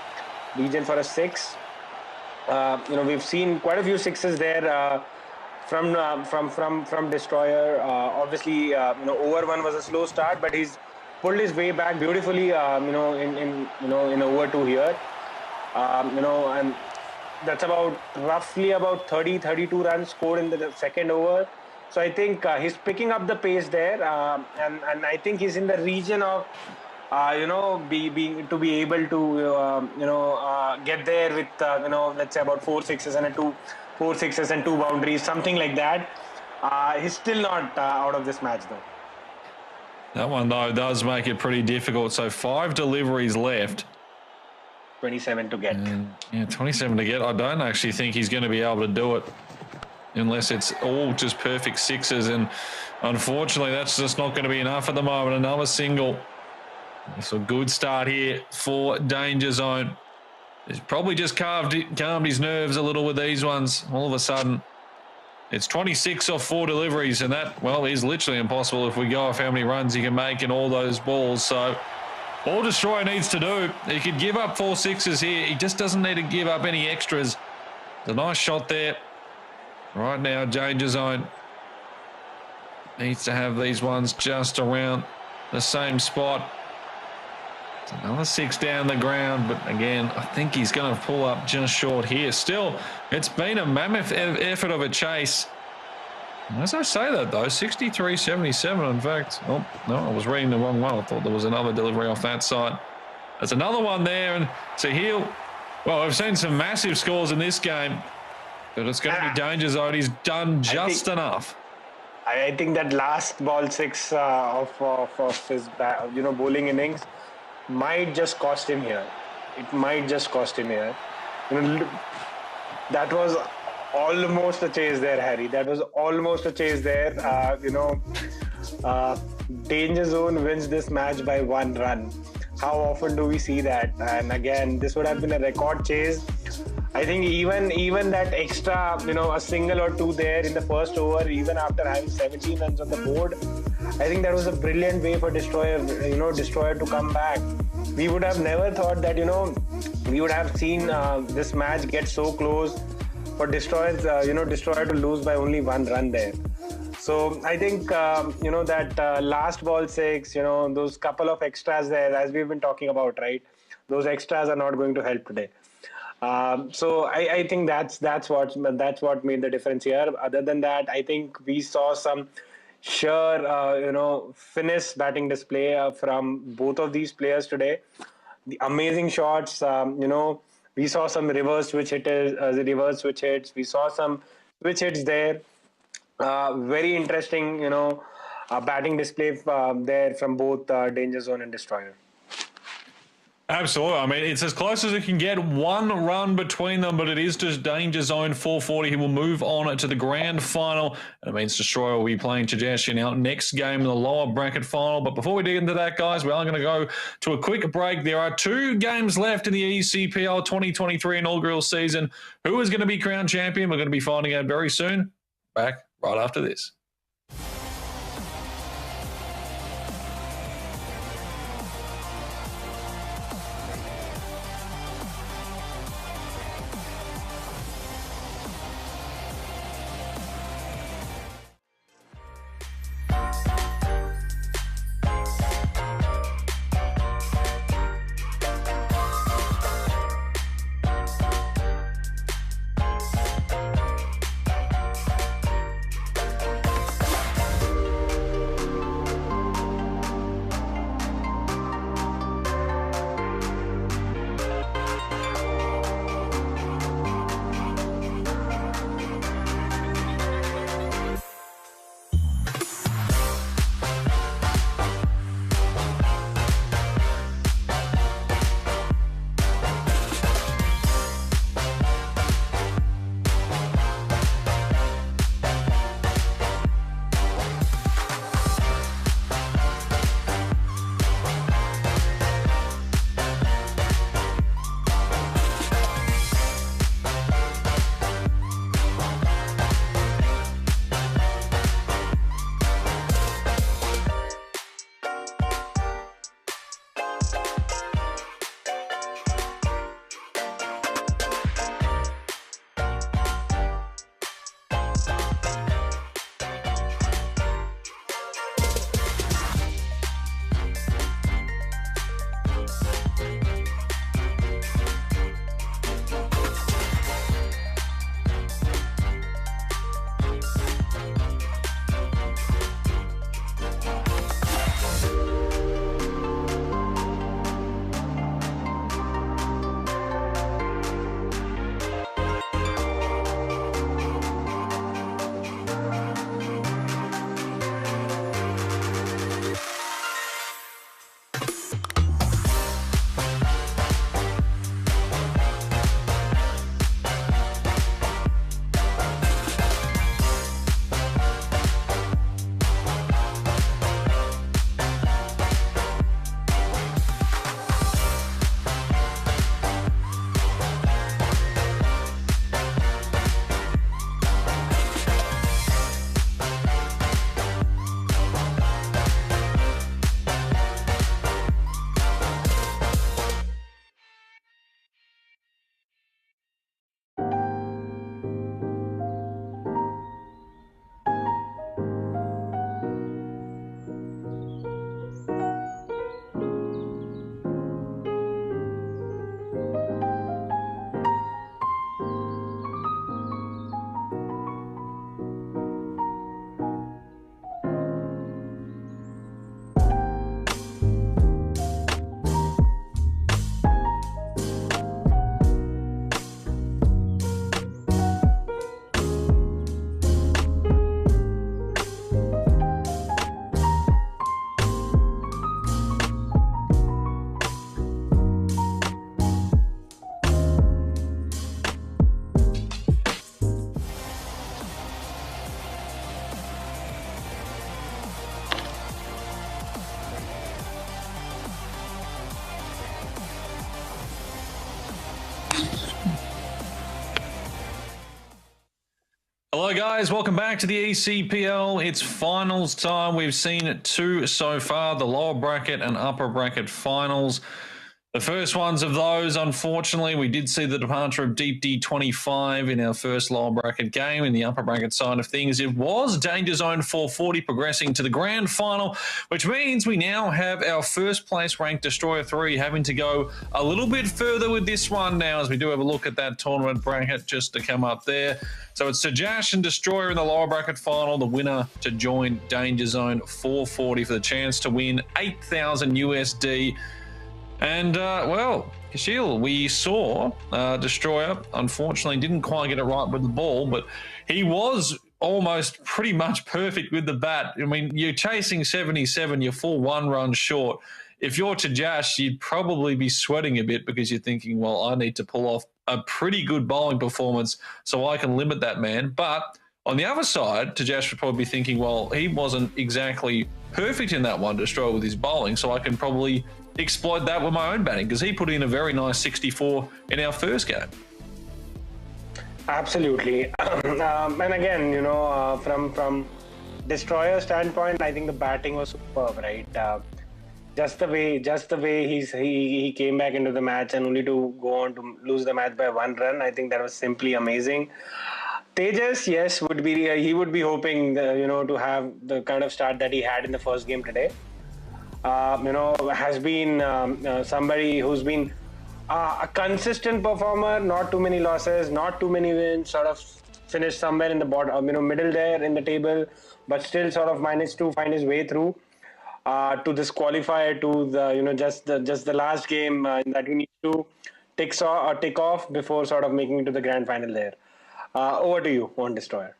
region for a 6. We've seen quite a few 6s there from Destroyer. Obviously, over 1 was a slow start, but he's pulled his way back beautifully. In over 2 here. And that's roughly about 32 runs scored in the second over. So I think he's picking up the pace there, and I think he's in the region of to be able to get there with let's say about 4 sixes and 2 boundaries, something like that. He's still not out of this match though. That one though does make it pretty difficult. So 5 deliveries left. 27 to get. 27 to get. I don't actually think he's going to be able to do it unless it's all just perfect 6s. And unfortunately, that's just not going to be enough at the moment. Another single. It's a good start here for Danger Zone. He's probably just calmed his nerves a little with these ones. All of a sudden, it's 26 off 4 deliveries. And that, well, is literally impossible if we go off how many runs he can make in all those balls. So all Destroyer needs to do, he could give up 4 6s here. He just doesn't need to give up any extras. It's a nice shot there. Right now, Danger Zone needs to have these ones just around the same spot. It's another 6 down the ground, but again, I think he's going to pull up just short here. Still, it's been a mammoth effort of a chase. As I say that, though, 63-77, in fact. Oh, no, I was reading the wrong one. I thought there was another delivery off that side. There's another one there, and so well, I've seen some massive scores in this game, but it's going to be Danger Zone. He's done just enough. I think that last ball 6 of his bowling innings might just cost him here. It might just cost him here. That was almost a chase there, Harry. That was almost a chase there. Danger Zone wins this match by 1 run. How often do we see that? And again, this would have been a record chase. I think even that extra, a single or 2 there in the first over, even after having 17 runs on the board, I think that was a brilliant way for Destroyer to come back. We would have never thought that, we would have seen this match get so close for Destroyer to lose by only 1 run there. So I think, that last ball 6, those couple of extras there, as we've been talking about, right? Those extras are not going to help today. So I think that's what made the difference here. Other than that, I think we saw some finesse batting display from both of these players today. The amazing shots, we saw some reverse switch hits. We saw some switch hits there. Very interesting, batting display there from both Danger Zone and Destroyer. Absolutely. I mean, it's as close as it can get. 1 run between them, but it is just Danger Zone 440. He will move on to the grand final. And it means Destroyer will be playing Tajesh in our next game in the lower bracket final. But before we dig into that, guys, we are going to go to a quick break. There are 2 games left in the ECPL 2023 inaugural season. Who is going to be crowned champion? We're going to be finding out very soon. Back right after this. Hello guys, welcome back to the ECPL. It's finals time. We've seen two so far, the lower bracket and upper bracket finals. The first ones of those, unfortunately, we did see the departure of Deep D25 in our first lower bracket game. In the upper bracket side of things, it was Danger Zone 440 progressing to the grand final, which means we now have our first place ranked Destroyer 3 having to go a little bit further with this one now, as we do have a look at that tournament bracket just to come up there. So it's Sajash and Destroyer in the lower bracket final, the winner to join Danger Zone 440 for the chance to win 8,000 USD. And, well, Kashil, we saw Destroyer, unfortunately, didn't quite get it right with the ball, but he was almost pretty much perfect with the bat. I mean, you're chasing 77, you're full 1 run short. If you're Tajash, you'd probably be sweating a bit because you're thinking, well, I need to pull off a pretty good bowling performance so I can limit that man. But on the other side, Tajash would probably be thinking, well, he wasn't exactly perfect in that one, Destroyer, with his bowling, so I can probably exploit that with my own batting, because he put in a very nice 64 in our first game. Absolutely. And again, you know, from Destroyer standpoint, I think the batting was superb, right? Just the way he came back into the match and only to go on to lose the match by 1 run, I think that was simply amazing. Tejas, yes, he would be hoping, to have the kind of start that he had in the first game today. Has been somebody who's been a consistent performer, not too many losses, not too many wins, sort of finished somewhere in the bottom, middle there in the table, but still sort of managed to find his way through to this qualifier, to the, just the last game that he needs to tick off before sort of making it to the grand final there. Over to you on Destroyer.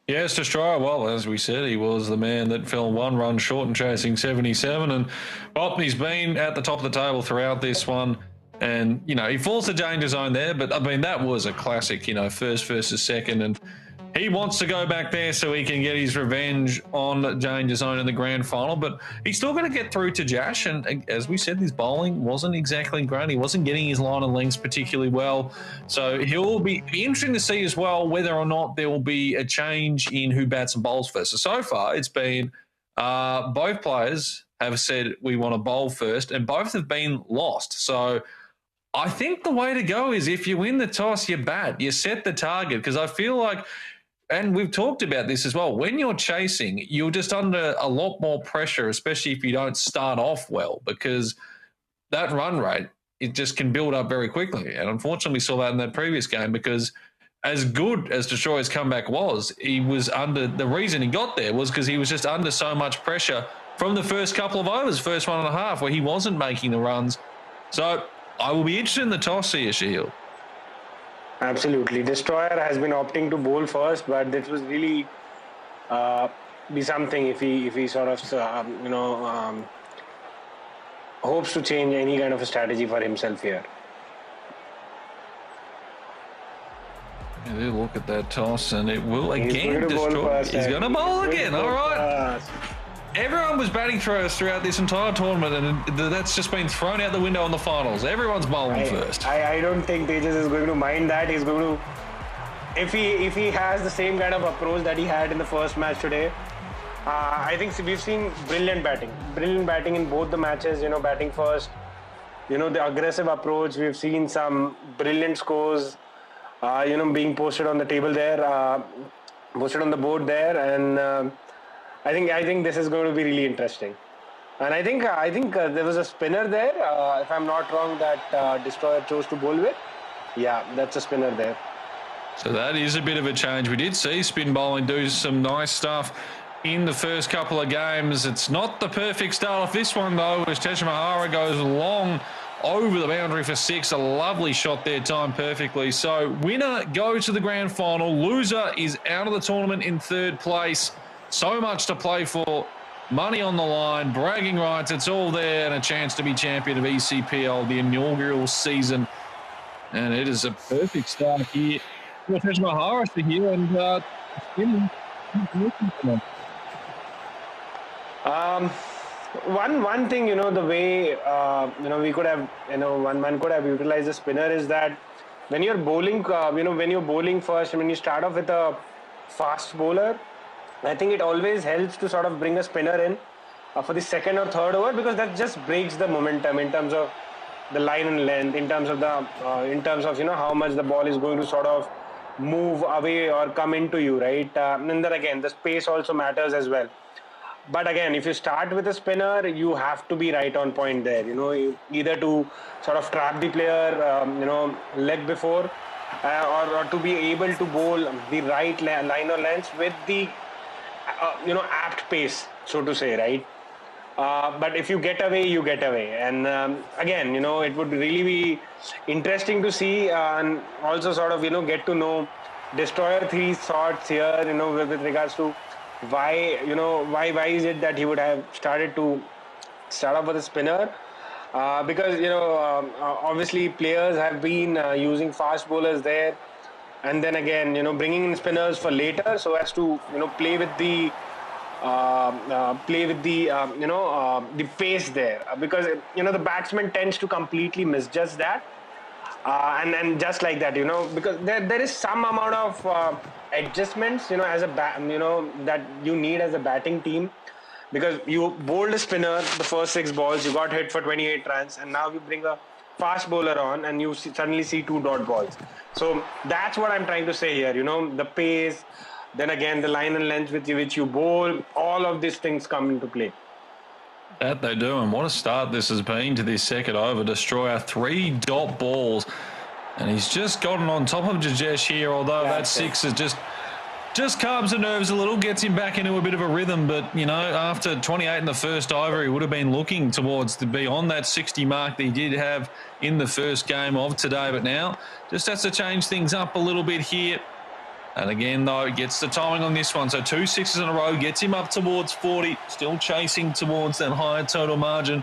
Yes, Destroyer, well, as we said, he was the man that fell 1 run short and chasing 77. And, well, he's been at the top of the table throughout this one. And, he falls to Danger Zone there. But, I mean, that was a classic, first versus second. And he wants to go back there so he can get his revenge on Danger Zone in the grand final. But he's still going to get through to Jash. And as we said, his bowling wasn't exactly great. He wasn't getting his line and lengths particularly well. So he'll be interesting to see as well whether or not there will be a change in who bats and bowls first. So far, it's been both players have said we want to bowl first, and both have been lost. So I think the way to go is if you win the toss, you bat. You set the target, because I feel like, and we've talked about this as well, when you're chasing, you're just under a lot more pressure, especially if you don't start off well, because that run rate, it just can build up very quickly. And unfortunately, we saw that in that previous game, because as good as Destroyer's comeback was, he was under, the reason he got there was because he was just under so much pressure from the first couple of overs, first 1.5, where he wasn't making the runs. So I will be interested in the toss here, Shahil. Absolutely. Destroyer has been opting to bowl first, but this was really be something if he sort of, hopes to change any kind of a strategy for himself here. Yeah, look at that toss, and it will again destroy. He's going to bowl again. All right. Everyone was batting first throughout this entire tournament, and that's just been thrown out the window in the finals. Everyone's bowling first. I don't think Tejas is going to mind that. He's going to, if he has the same kind of approach that he had in the first match today. I think we've seen brilliant batting in both the matches. Batting first. The aggressive approach. We've seen some brilliant scores. Being posted on the table there, posted on the board there, and. I think this is going to be really interesting, and I think there was a spinner there, if I'm not wrong, that Destroyer chose to bowl with. Yeah, that's a spinner there. So that is a bit of a change. We did see spin bowling do some nice stuff in the first couple of games. It's not the perfect start off this one though, as Teja Mahara goes long over the boundary for 6. A lovely shot there, timed perfectly. So winner goes to the grand final. Loser is out of the tournament in 3rd place. So much to play for, money on the line, bragging rights, it's all there, and a chance to be champion of ECPL, the inaugural season. And it is a perfect start here. Teja Mahara here, and one thing, the way, we could have, one could have utilized the spinner is that when you're bowling, when you're bowling first, when you start off with a fast bowler, I think it always helps to sort of bring a spinner in for the second or third over, because that just breaks the momentum in terms of the line and length, in terms of how much the ball is going to sort of move away or come into you, right? And then again, the space also matters as well. But again, if you start with a spinner, you have to be right on point there. Either to sort of trap the player, leg before, or to be able to bowl the right line or length with the, apt pace, so to say, right? But if you get away, you get away. And again, it would really be interesting to see and also sort of, get to know Destroyer 3's thoughts here, with regards to why is it that he would have started to start off with a spinner. Because, obviously players have been using fast bowlers there. And then again, bringing in spinners for later so as to, play with the the pace there, because the batsman tends to completely misjudge that, and just like that, because there is some amount of adjustments, as a that you need as a batting team, because you bowled a spinner the first 6 balls, you got hit for 28 runs, and now you bring a fast bowler on and you suddenly see 2 dot balls. So that's what I'm trying to say here, the pace, then again the line and length with which you bowl, all of these things come into play. That they do, and what a start this has been to this second over. Destroyer 3 dot balls, and he's just gotten on top of Jajesh here, although that 6 is just calms the nerves a little, gets him back into a bit of a rhythm. But, after 28 in the first over, he would have been looking towards to be on that 60 mark that he did have in the first game of today. But now just has to change things up a little bit here. And again, though, gets the timing on this one. So 2 6s in a row, gets him up towards 40, still chasing towards that higher total margin.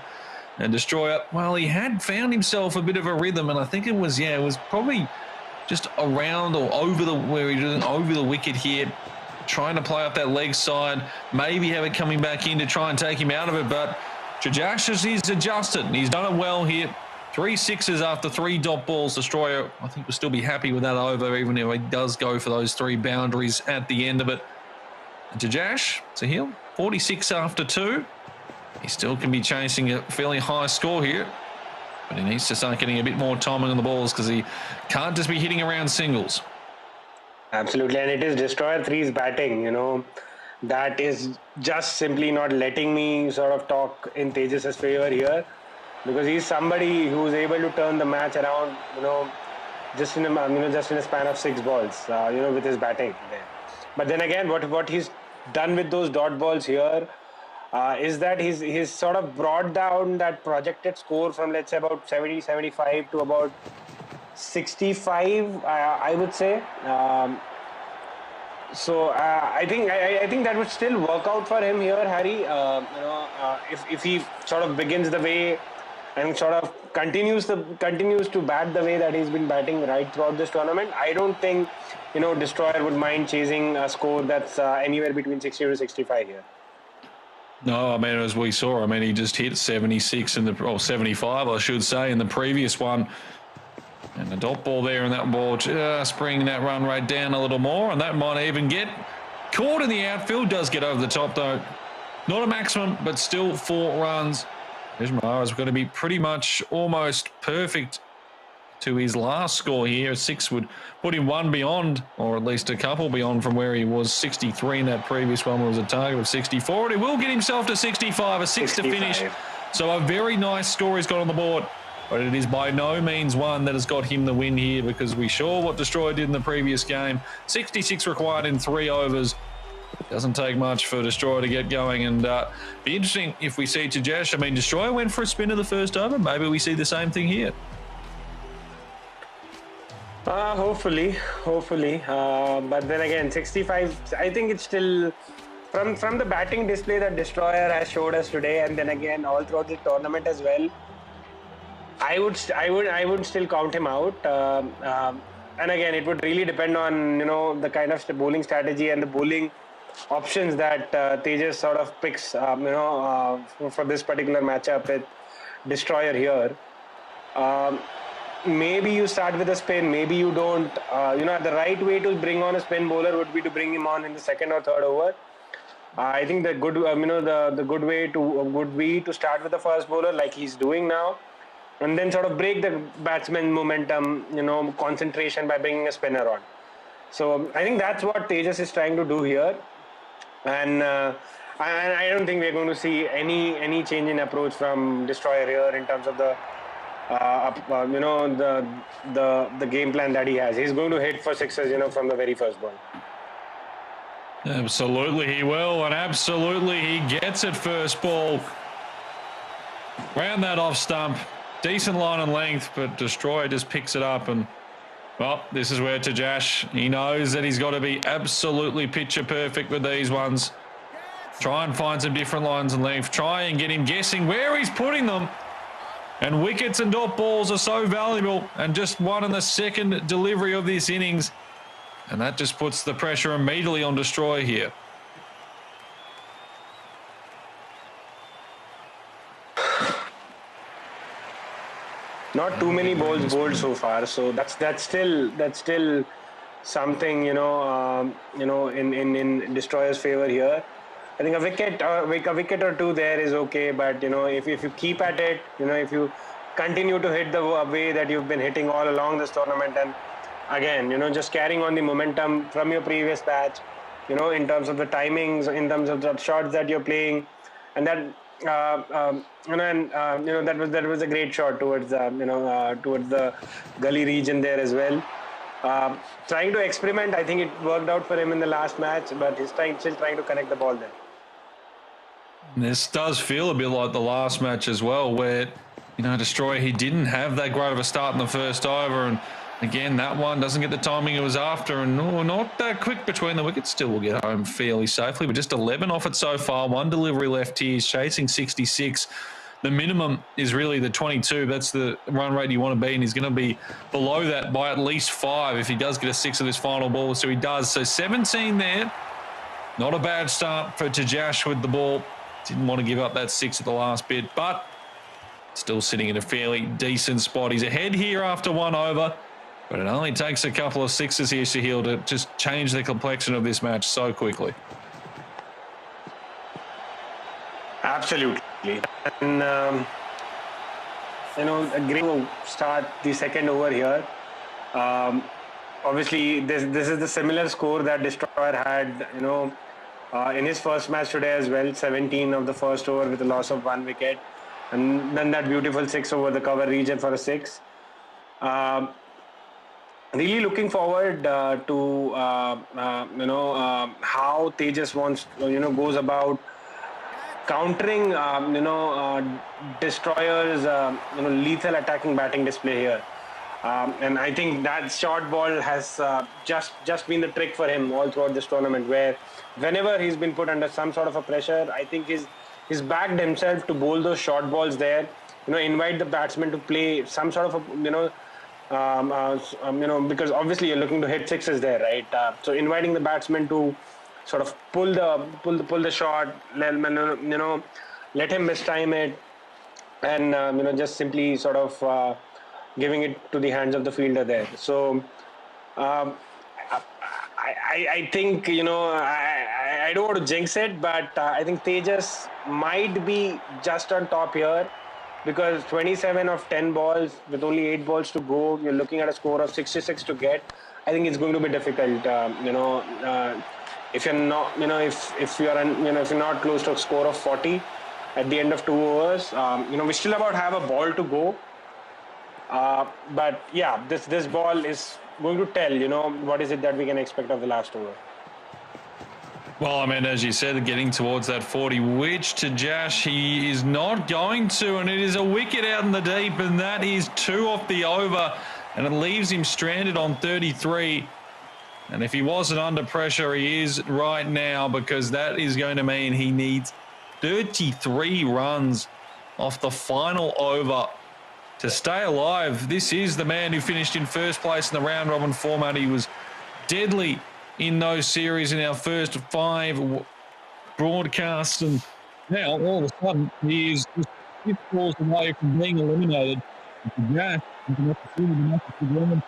And Destroyer, well, he had found himself a bit of a rhythm, and I think it was probably just around or over the wicket here, trying to play up that leg side, maybe have it coming back in to try and take him out of it. But Jajesh, he's adjusted, and he's done it well here. 3 6s after 3 dot balls. Destroyer, I think, will still be happy with that over, even if he does go for those 3 boundaries at the end of it. Jajesh, to heel, 46 after 2. He still can be chasing a fairly high score here, but he needs to start getting a bit more timing on the balls, because he can't just be hitting around singles. Absolutely, and it is Destroyer 3's batting, that is just simply not letting me sort of talk in Tejas' favor here, because he's somebody who's able to turn the match around, just in a span of 6 balls, with his batting there. But then again, what he's done with those dot balls here is that he's sort of brought down that projected score from, let's say, about 70, 75 to about 65, I would say. So I think that would still work out for him here, Harry. If he sort of begins the way and sort of continues to bat the way that he's been batting right throughout this tournament, I don't think Destroyer would mind chasing a score that's anywhere between 60 to 65 here. No, I mean, as we saw, he just hit 76 or 75, I should say, in the previous one. And the dot ball there, and that ball just bringing that run rate down a little more, and that might even get caught in the outfield. Does get over the top, though. Not a maximum, but still 4 runs. Is going to be pretty much almost perfect to his last score here. A 6 would put him 1 beyond, or at least a couple beyond from where he was. 63 in that previous one was a target of 64. And he will get himself to 65, a 6 to finish. So a very nice score he's got on the board. But it is by no means one that has got him the win here, because we saw what Destroyer did in the previous game. 66 required in 3 overs. Doesn't take much for Destroyer to get going, and be interesting if we see Jajesh. Destroyer went for a spin in the first over. Maybe we see the same thing here. Hopefully. But then again, 65, I think it's still, from the batting display that Destroyer has showed us today, and then again all throughout the tournament as well, I would still count him out. And again, it would really depend on the kind of bowling strategy and the bowling options that Tejas sort of picks, for this particular matchup with Destroyer here. maybe you start with a spin, maybe you don't. The right way to bring on a spin bowler would be to bring him on in the second or third over. I think the good, the good way to would be to start with the first bowler like he's doing now, and then sort of break the batsman momentum, concentration by bringing a spinner on. So I think that's what Tejas is trying to do here, and I don't think we're going to see any change in approach from Destroyer here in terms of the the game plan that he has. He's going to hit for sixes, from the very first ball. Absolutely he will, and absolutely he gets it first ball. Round that off stump. Decent line and length, but Destroyer just picks it up. And, well, this is where Tejas, he knows that he's got to be absolutely picture perfect with these ones. Try and find some different lines and length. Try and get him guessing where he's putting them. And wickets and dot balls are so valuable. And just one in the second delivery of this innings. And that just puts the pressure immediately on Destroyer here. Not too many balls bowled so far, so that's still something in Destroyer's favor here. I think a wicket or two there is okay, but if you keep at it, if you continue to hit the way that you've been hitting all along this tournament, and again, just carrying on the momentum from your previous batch, in terms of the timings, in terms of the shots that you're playing, and that that was a great shot towards towards the gully region there as well. Trying to experiment, I think it worked out for him in the last match, but he's still trying to connect the ball there. This does feel a bit like the last match as well, where Destroyer, he didn't have that great of a start in the first over, and again, that one doesn't get the timing it was after, and not that quick between the wickets. Still will get home fairly safely, but just 11 off it so far. One delivery left here. He's chasing 66. The minimum is really the 22. That's the run rate you want to be, and he's going to be below that by at least 5 if he does get a 6 of this final ball. So he does. So 17 there. Not a bad start for Tejas with the ball. Didn't want to give up that 6 at the last bit, but still sitting in a fairly decent spot. He's ahead here after 1 over. But it only takes a couple of sixes here, Shahil, to just change the complexion of this match so quickly. Absolutely. And, a great start the second over here. Obviously, this is the similar score that Destroyer had, in his first match today as well. 17 of the first over with a loss of 1 wicket. And then that beautiful 6 over the cover region for a 6. Really looking forward to how Tejas wants goes about countering Destroyer's lethal attacking batting display here, and I think that short ball has just been the trick for him all throughout this tournament, where whenever he's been put under some sort of a pressure, I think he's backed himself to bowl those short balls there, invite the batsman to play some sort of a because obviously you're looking to hit sixes there, right? So inviting the batsman to sort of pull the shot, let him mistime it, and just simply sort of giving it to the hands of the fielder there. So I think I don't want to jinx it, but I think Tejas might be just on top here. Because 27 of 10 balls with only 8 balls to go, you're looking at a score of 66 to get. I think it's going to be difficult. If you're not, if you're not close to a score of 40 at the end of 2 overs, we still about have a ball to go. But yeah, this ball is going to tell. What is it that we can expect of the last over. Well, I mean, as you said, getting towards that 40, which Tejas he is not going to, and it is a wicket out in the deep, and that is 2 off the over, and it leaves him stranded on 33. And if he wasn't under pressure, he is right now, because that is going to mean he needs 33 runs off the final over to stay alive. This is the man who finished in first place in the round-robin format. He was deadly in those series in our first 5 broadcasts, and now all of a sudden he is just 5 balls away from being eliminated. Yeah,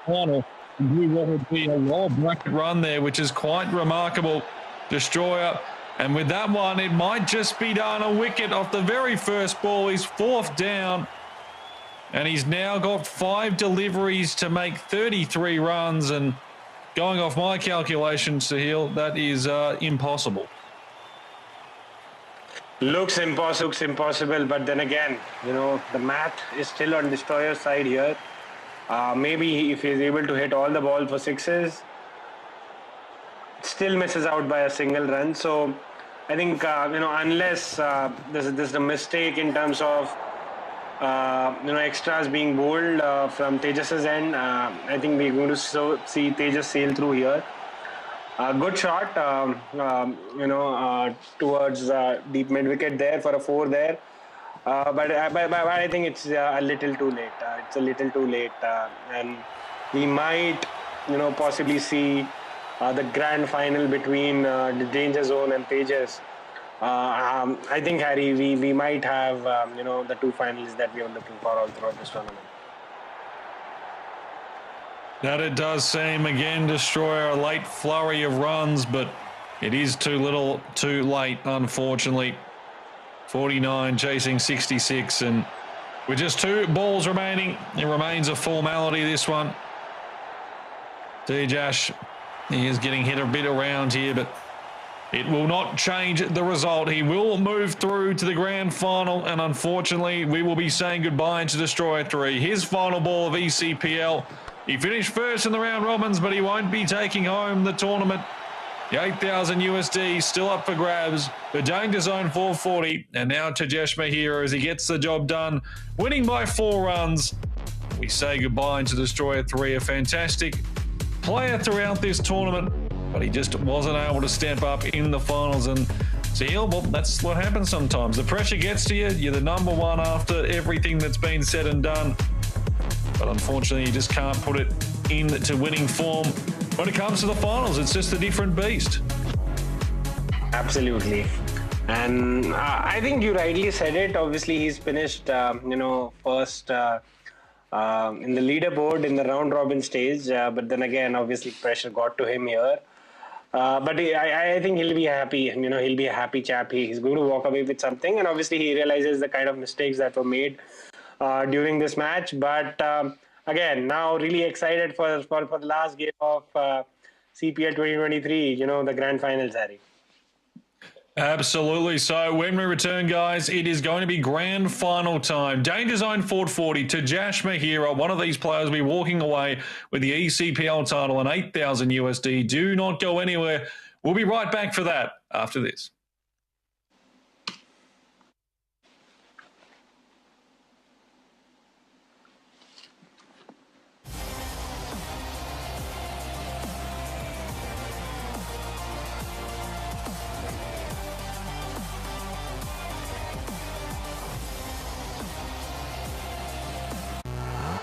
final. And do what would be a lower bracket run there, which is quite remarkable. Destroyer. And with that one, it might just be done. A wicket off the very first ball. He's fourth down. And he's now got 5 deliveries to make 33 runs. And going off my calculations, Sahil, that is impossible. Looks impossible, but then again, the math is still on Destroyer's side here. Maybe if he's able to hit all the ball for sixes, still misses out by a single run. So I think, unless there's a mistake in terms of, extras being bowled from Tejas's end, I think we're going to see Tejas sail through here. Good shot, towards deep mid wicket there for a 4 there. But I think it's a little too late. It's a little too late, and we might, possibly see the grand final between the Danger Zone and Tejas. I think, Harry, we might have, the 2 finalists that we are looking for all throughout this tournament. That it does seem. Again, Destroyer, a late flurry of runs, but it is too little too late, unfortunately. 49 chasing 66, and with just 2 balls remaining, it remains a formality, this one. Tejas, he is getting hit a bit around here, but it will not change the result. He will move through to the grand final, and unfortunately, we will be saying goodbye to Destroyer 3. His final ball of ECPL. He finished first in the round robins, but he won't be taking home the tournament. The 8,000 USD still up for grabs. The Danger Zone 440, and now Tejas Mahira as he gets the job done, winning by 4 runs. We say goodbye to Destroyer 3, a fantastic player throughout this tournament, but he just wasn't able to step up in the finals. And Sahil, well, that's what happens sometimes. The pressure gets to you. You're the number 1 after everything that's been said and done. But unfortunately, you just can't put it into winning form. When it comes to the finals, it's just a different beast. Absolutely. And I think you rightly said it. Obviously, he's finished, first in the leaderboard in the round robin stage. But then again, obviously, pressure got to him here. But I think he'll be happy. He'll be a happy chap. He's going to walk away with something. And obviously, he realizes the kind of mistakes that were made during this match. But again, now really excited for the last game of CPL 2023, the grand finals, Harry. Absolutely. So when we return, guys, it is going to be grand final time. Danger Zone 440, Tejas Mahira, one of these players will be walking away with the ECPL title and 8,000 USD. Do not go anywhere. We'll be right back for that after this.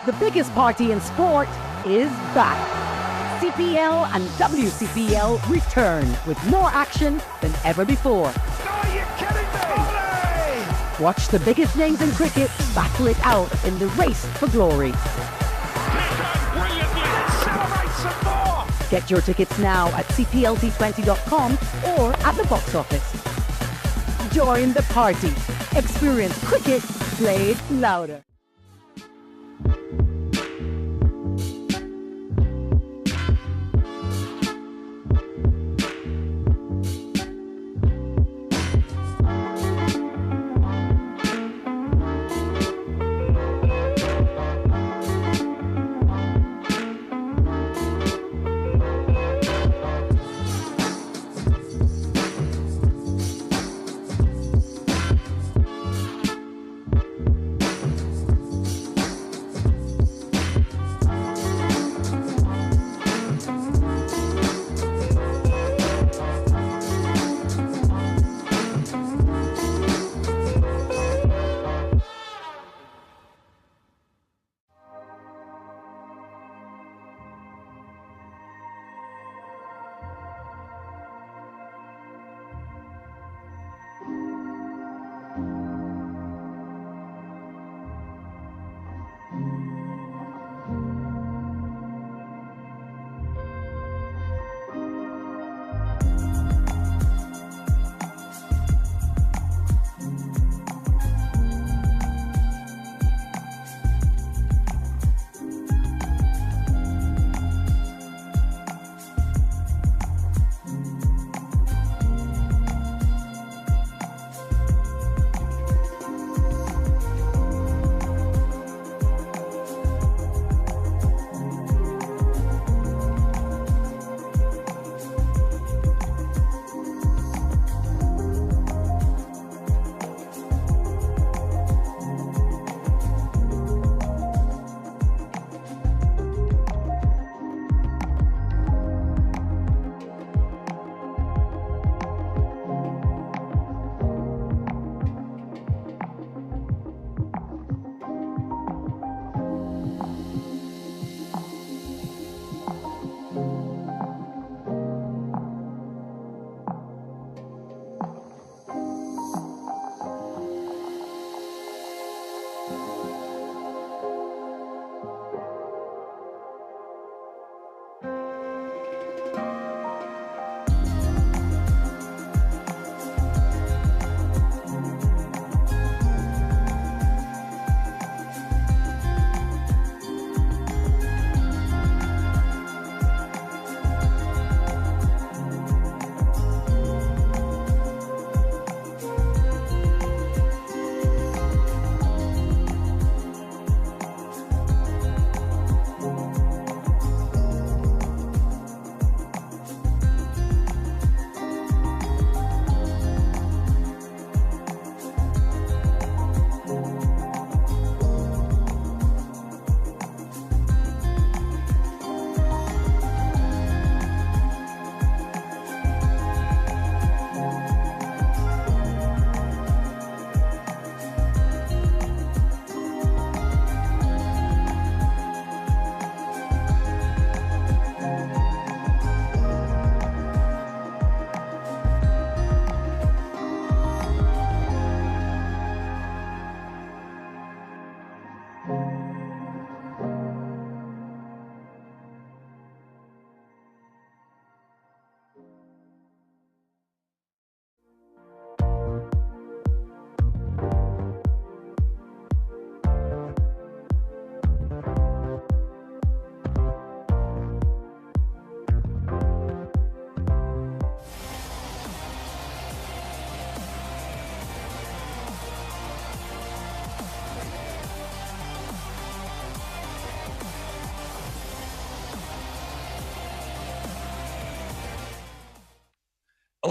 The biggest party in sport is back. CPL and WCPL return with more action than ever before. Are you kidding me? Volley! Watch the biggest names in cricket battle it out in the race for glory. Celebrate some more! Get your tickets now at cplt20.com or at the box office. Join the party. Experience cricket played louder.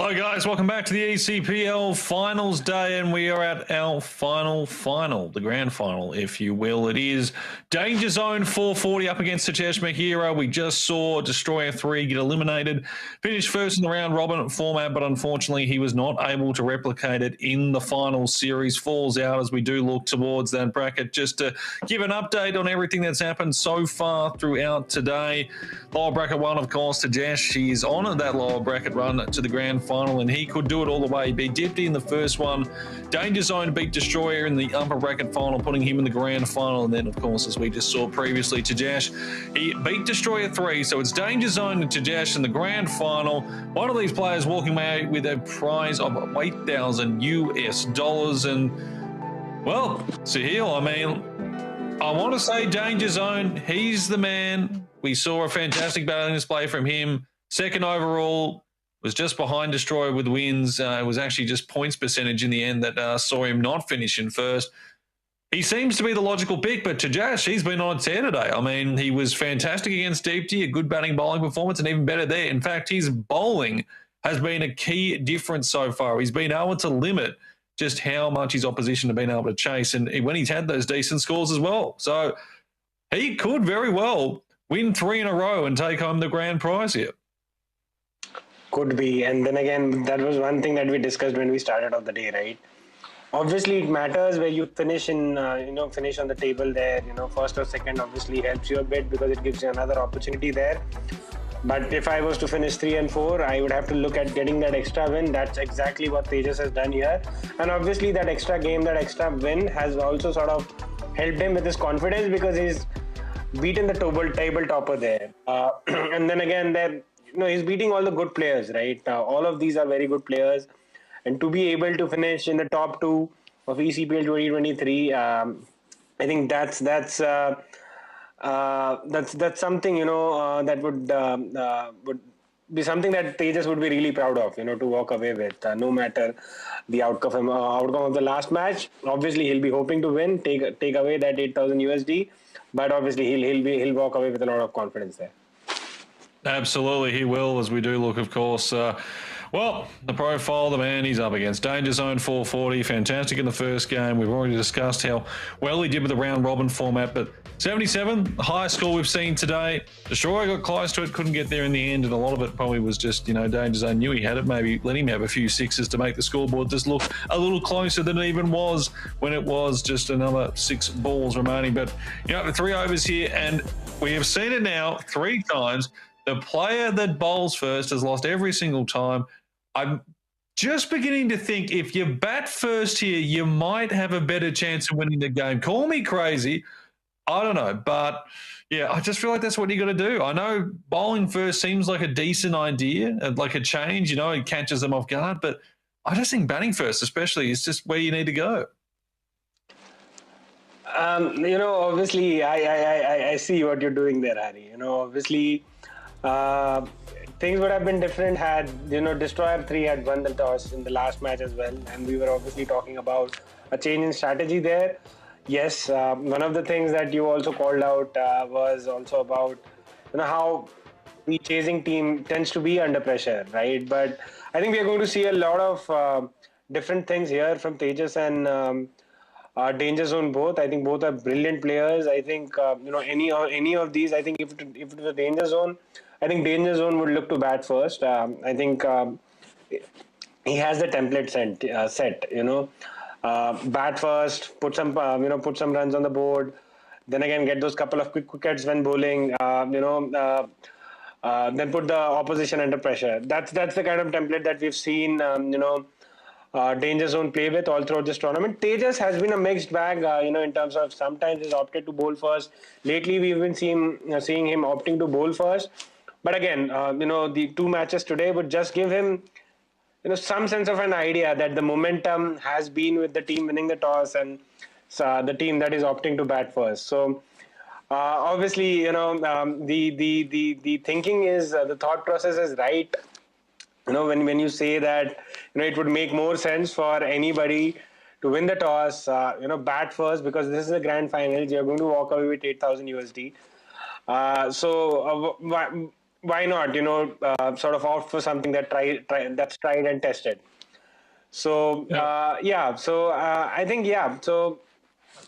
Hello guys, welcome back to the ECPL Finals Day, and we are at our final, the grand final, if you will. It is Danger Zone 440 up against Sajesh Mahira. We just saw Destroyer 3 get eliminated, finished first in the round robin format, but unfortunately he was not able to replicate it in the final series. Falls out as we do look towards that bracket. Just to give an update on everything that's happened so far throughout today. Lower bracket one, of course, Sajesh. He is on that lower bracket run to the grand final, and he could do it all the way. He beat Dipty in the first one. Danger Zone beat Destroyer in the upper bracket final, putting him in the grand final. And then, of course, as we just saw previously, Tajesh, he beat Destroyer 3. So it's Danger Zone and Tajesh in the grand final. One of these players walking away with a prize of $8,000 US. And, well, Sahil, I mean, I want to say Danger Zone, he's the man. We saw a fantastic batting display from him. Second overall, was just behind Destroyer with wins. It was actually just points percentage in the end that saw him not finish in first. He seems to be the logical pick, but Tajesh, he's been on a tear today. I mean, he was fantastic against Deepti, a good batting bowling performance, and even better there. In fact, his bowling has been a key difference so far. He's been able to limit just how much his opposition have been able to chase, and when he's had those decent scores as well. So he could very well win 3 in a row and take home the grand prize here. Could be. And then again, that was one thing that we discussed when we started off the day, right? Obviously, it matters where you finish in, finish on the table there. First or second obviously helps you a bit because it gives you another opportunity there. But if I was to finish 3 and 4, I would have to look at getting that extra win. That's exactly what Tejas has done here. And obviously, that extra game, that extra win has also sort of helped him with his confidence because he's beaten the table topper there. And then again, there. He's beating all the good players, right? All of these are very good players, and to be able to finish in the top 2 of ECPL 2023, I think that's something that would be something that Tejas would be really proud of, to walk away with. No matter the outcome of the last match, obviously he'll be hoping to win, take away that $8,000 USD, but obviously he'll walk away with a lot of confidence there. Absolutely, he will, as we do look, of course. Well, the profile, the man he's up against. Danger Zone 440, fantastic in the first game. We've already discussed how well he did with the round robin format, but 77, the highest score we've seen today. Destroyer got close to it, couldn't get there in the end, and a lot of it probably was just, Danger Zone knew he had it, maybe let him have a few sixes to make the scoreboard just look a little closer than it even was when it was just another 6 balls remaining. But, the 3 overs here, and we have seen it now 3 times. The player that bowls first has lost every single time. I'm just beginning to think if you bat first here, you might have a better chance of winning the game. Call me crazy. I don't know. But, yeah, I just feel like that's what you got to do. I know bowling first seems like a decent idea, like a change, it catches them off guard. But I just think batting first especially is just where you need to go. Obviously, I see what you're doing there, Harry. Obviously, things would have been different had Destroyer 3 had won the toss in the last match as well, and we were obviously talking about a change in strategy there. Yes, one of the things that you also called out was also about how the chasing team tends to be under pressure, right? But I think we are going to see a lot of different things here from Tejas and Danger Zone both. I think both are brilliant players. I think any of these. I think if it was a Danger Zone, I think Danger Zone would look to bat first. I think he has the template set. Bat first, put some runs on the board. Then again, get those couple of quick wickets when bowling. Then put the opposition under pressure. That's the kind of template that we've seen. Danger Zone play with all throughout this tournament. Tejas has been a mixed bag, in terms of sometimes he's opted to bowl first. Lately, we've been seeing him opting to bowl first. But again, the 2 matches today would just give him, some sense of an idea that the momentum has been with the team winning the toss and the team that is opting to bat first. So obviously, the thinking is, the thought process is right. When you say that, it would make more sense for anybody to win the toss, bat first, because this is a grand final. You're going to walk away with $8,000 USD. So why not? Sort of out for something that's tried and tested. So I think So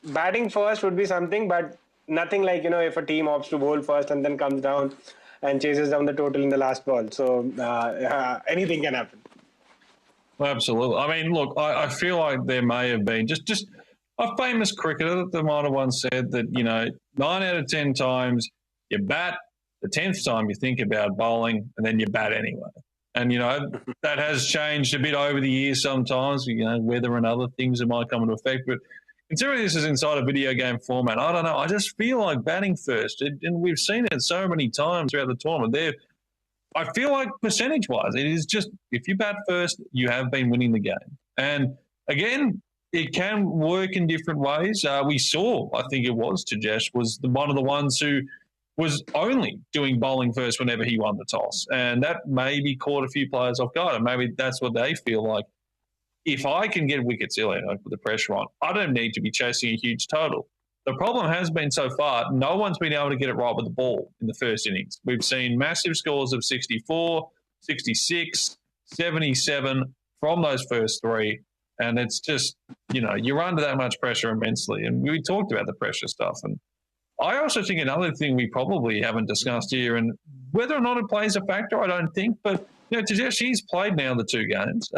batting first would be something, but nothing like if a team opts to bowl first and then comes down and chases down the total in the last ball. So anything can happen. Absolutely. I mean, look, I feel like there may have been just a famous cricketer that might have once said that, 9 out of 10 times you bat, the 10th time you think about bowling, and then you bat anyway. And, that has changed a bit over the years sometimes, weather and other things that might come into effect. But considering this is inside a video game format, I don't know. I just feel like batting first. And we've seen it so many times throughout the tournament. I feel like percentage-wise, it is just if you bat first, you have been winning the game. And again, it can work in different ways. We saw, I think it was, Tajesh was one of the ones who was only doing bowling first whenever he won the toss. And that maybe caught a few players off guard. And maybe that's what they feel like. If I can get wickets early and I put the pressure on, I don't need to be chasing a huge total. The problem has been so far, no one's been able to get it right with the ball in the first innings. We've seen massive scores of 64, 66, 77 from those first three. And it's just, you're under that much pressure immensely. And we talked about the pressure stuff. And I also think another thing we probably haven't discussed here, and whether or not it plays a factor, I don't think. But, Tajesh, he's played now the 2 games.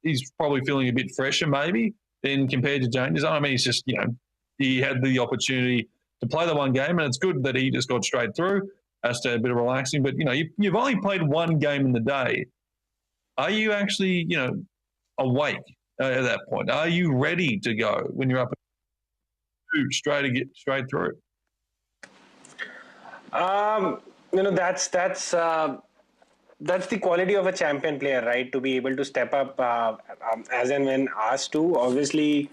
He's probably feeling a bit fresher maybe than compared to James. I mean, he's just, he had the opportunity to play the one game, and it's good that he just got straight through as to a bit of relaxing. But, you've only played one game in the day. Are you actually, awake at that point? Are you ready to go when you're up straight through? That's the quality of a champion player, right? To be able to step up as and when asked to. Obviously,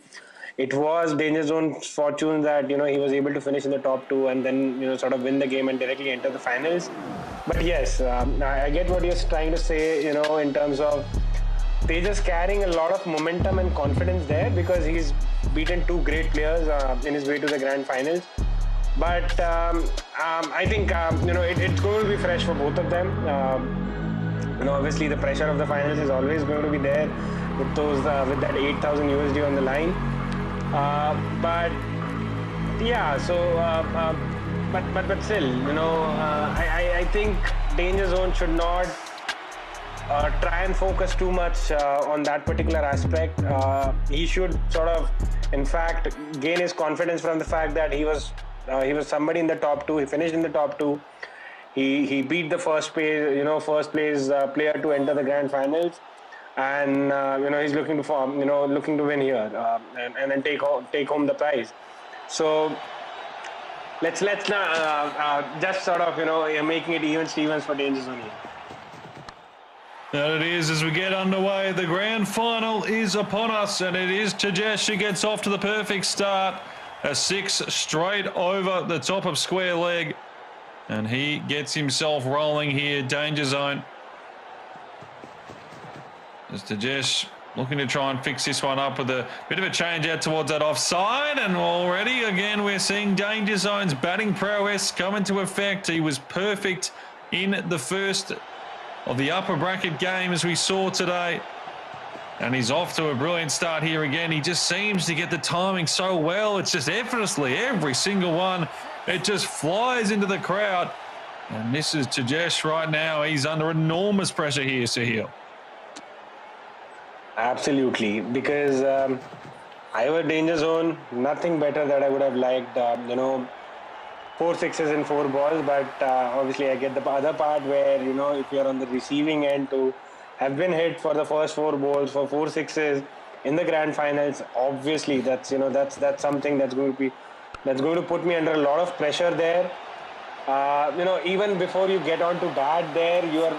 it was Danger Zone's fortune that he was able to finish in the top 2 and then sort of win the game and directly enter the finals. But yes, I get what you're trying to say. In terms of Tejas carrying a lot of momentum and confidence there because he's beaten 2 great players in his way to the grand finals. But I think it's going to be fresh for both of them. Obviously the pressure of the finals is always going to be there with with that 8,000 USD on the line. But still, I think Danger Zone should not try and focus too much on that particular aspect. He should sort of, in fact, gain his confidence from the fact that he was somebody in the top 2. He finished in the top 2. He beat the first place player to enter the grand finals, and he's looking to win here and then take home the prize. So let's not just sort of making it even Stevens for Danger Zone here. That it is as we get underway. The grand final is upon us, and it is Tajesh who gets off to the perfect start. A 6 straight over the top of square leg. And he gets himself rolling here. Danger Zone. As Tajesh looking to try and fix this one up with a bit of a change out towards that offside. And already, again, we're seeing Danger Zone's batting prowess come into effect. He was perfect in the first of the upper bracket game as we saw today. And he's off to a brilliant start here again. He just seems to get the timing so well. It's just effortlessly, every single one. It just flies into the crowd. And this is Tajesh right now. He's under enormous pressure here, Sahil. Absolutely. Because I were Danger Zone, nothing better that I would have liked, 4 sixes in 4 balls. But obviously I get the other part where, if you're on the receiving end to have been hit for the first 4 balls for 4 sixes in the grand finals, obviously that's something that's going to put me under a lot of pressure there. Even before you get on to bat there, you're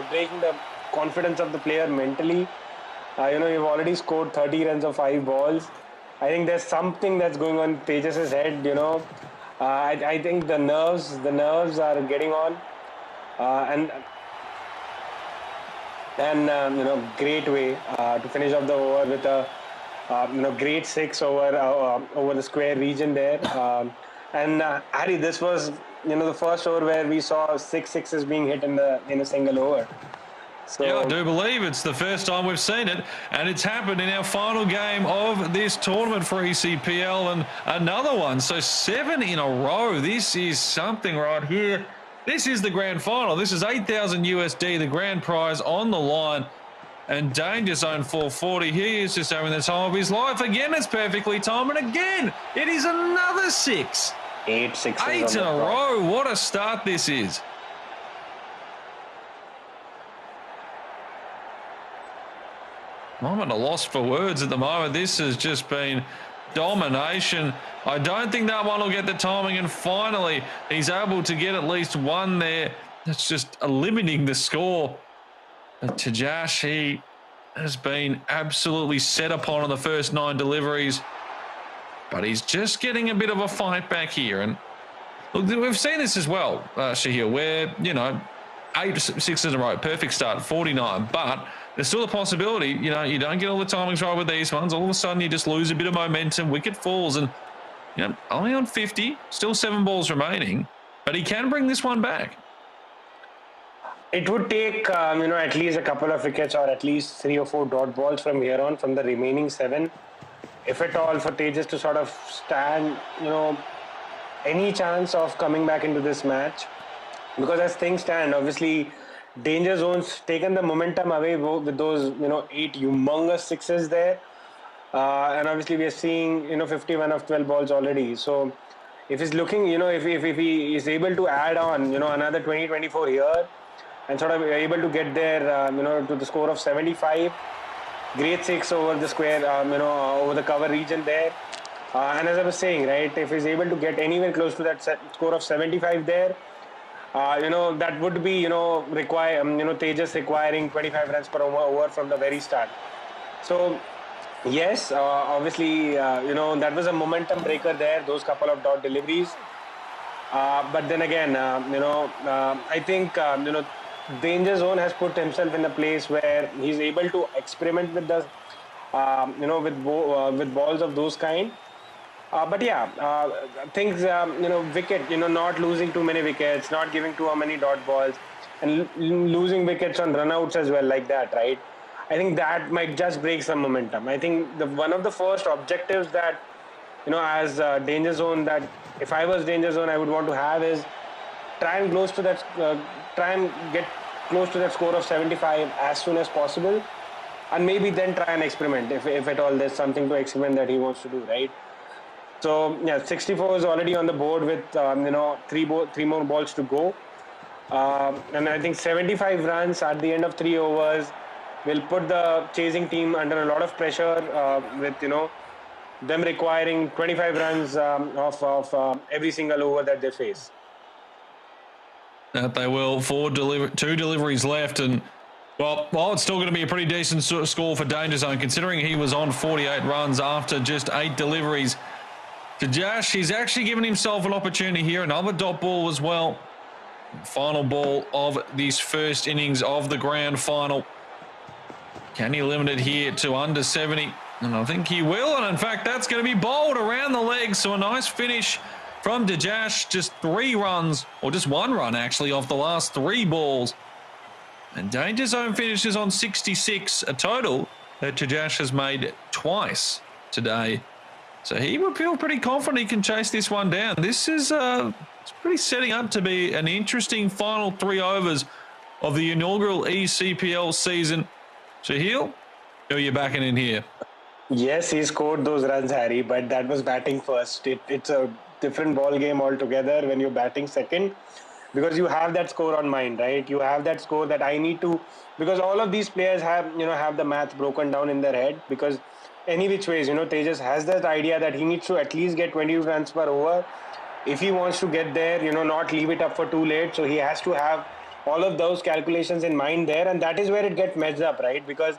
breaking the confidence of the player mentally. You've already scored 30 runs of 5 balls. I think there's something that's going on in Tejas's head. I think the nerves are getting on, and great way to finish off the over with a great 6 over the square region there. And Harry, this was the first over where we saw 6 sixes being hit in a single over. So, yeah, I do believe it's the first time we've seen it, and it's happened in our final game of this tournament for ECPL, and another one. So 7 in a row. This is something right here. This is the grand final. This is 8,000 USD, the grand prize on the line. And danger zone 440. He is just having the time of his life. Again, it's perfectly timed. And again, it is another 6. 8 sixes. 8 in a row. What a start this is. I'm at a loss for words at the moment. This has just been domination. I don't think that one will get the timing. And finally, he's able to get at least one there. That's just limiting the score. Tejas, he has been absolutely set upon in the first 9 deliveries, but he's just getting a bit of a fight back here. And look, we've seen this as well, Shahil, where, 8 6 in a row, perfect start, 49, but there's still a possibility, you don't get all the timings right with these ones. All of a sudden, you just lose a bit of momentum, wicket falls, and, only on 50, still 7 balls remaining, but he can bring this one back. It would take, at least a couple of wickets or at least 3 or 4 dot balls from here on, from the remaining 7. If at all, for Tejas to sort of stand, any chance of coming back into this match. Because as things stand, obviously, danger zone's taken the momentum away with those, 8 humongous sixes there. And obviously, we are seeing, 51 of 12 balls already. So, if he's looking, if he is able to add on, another 20-24 here, and sort of able to get there, to the score of 75. Great 6 over the square, over the cover region there. And as I was saying, right, if he's able to get anywhere close to that score of 75 there, that would be, Tejas requiring 25 runs per over from the very start. So, yes, obviously, that was a momentum breaker there, those couple of dot deliveries. But then again, I think, danger zone has put himself in a place where he's able to experiment with the, with balls of those kind. But yeah, things, wicket, not losing too many wickets, not giving too many dot balls, and losing wickets on runouts as well, like that, right? I think that might just break some momentum. I think one of the first objectives that, as danger zone, that if I was danger zone, I would want to have is try and get close to that score of 75 as soon as possible, and maybe then try and experiment if at all there's something to experiment that he wants to do, right? So yeah, 64 is already on the board with 3 more balls to go, and I think 75 runs at the end of 3 overs will put the chasing team under a lot of pressure, with them requiring 25 runs of every single over that they face. That they will. 2 deliveries left, and well, it's still going to be a pretty decent score for danger zone, considering he was on 48 runs after just 8 deliveries. Tejas, he's actually given himself an opportunity here, another dot ball as well. Final ball of this first innings of the grand final. Can he limit it here to under 70? And I think he will, and in fact, that's going to be bowled around the legs, so a nice finish from Tejas, just 3 runs, or just 1 run actually, off the last 3 balls. And danger zone finishes on 66, a total that Tejas has made twice today. So he would feel pretty confident he can chase this one down. This is it's pretty setting up to be an interesting final 3 overs of the inaugural ECPL season. Shahil, who are you backing in here? Yes, he scored those runs, Harry, but that was batting first. It's a different ball game altogether when you're batting second, because you have that score on mind, right? You have that score that I need to, because all of these players have the math broken down in their head, because any which ways, Tejas has that idea that he needs to at least get 20 runs per over if he wants to get there, not leave it up for too late. So he has to have all of those calculations in mind there, and that is where it gets messed up, right? Because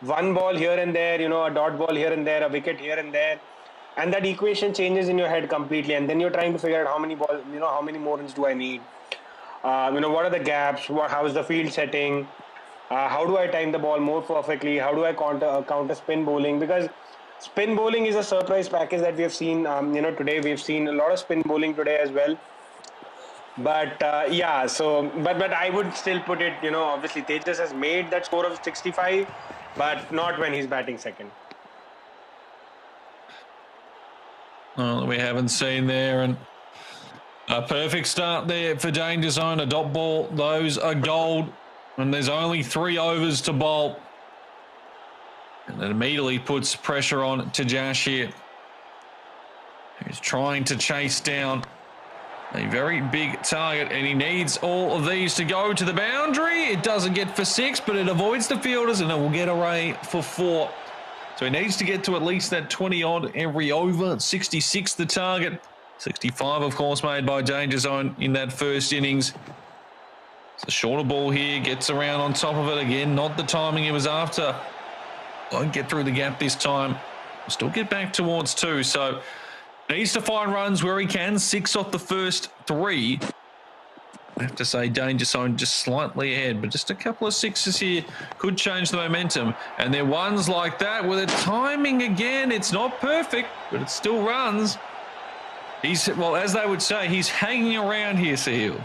1 ball here and there, a dot ball here and there, a wicket here and there, and that equation changes in your head completely, and then you're trying to figure out how many balls, how many more runs do I need, what are the gaps, how is the field setting, how do I time the ball more perfectly, how do I counter spin bowling, because spin bowling is a surprise package that we have seen, today. We've seen a lot of spin bowling today as well. But yeah, so but I would still put it, obviously Tejas has made that score of 65, but not when he's batting second. We haven't seen there, and a perfect start there for Danger Zone. A dot ball, those are gold, and there's only 3 overs to bowl. And it immediately puts pressure on Tajash here, who's trying to chase down a very big target, and he needs all of these to go to the boundary. It doesn't get for 6, but it avoids the fielders, and it will get away for 4. So he needs to get to at least that 20-odd every over. 66 the target. 65, of course, made by Danger Zone in that first innings. It's a shorter ball here. Gets around on top of it again. Not the timing he was after. Won't get through the gap this time. Still get back towards 2. So needs to find runs where he can. 6 off the first 3. I have to say Danger Zone just slightly ahead, but just a couple of 6s here could change the momentum. And they're ones like that with the timing again. It's not perfect, but it still runs. He's, well, as they would say, he's hanging around here, Sahil.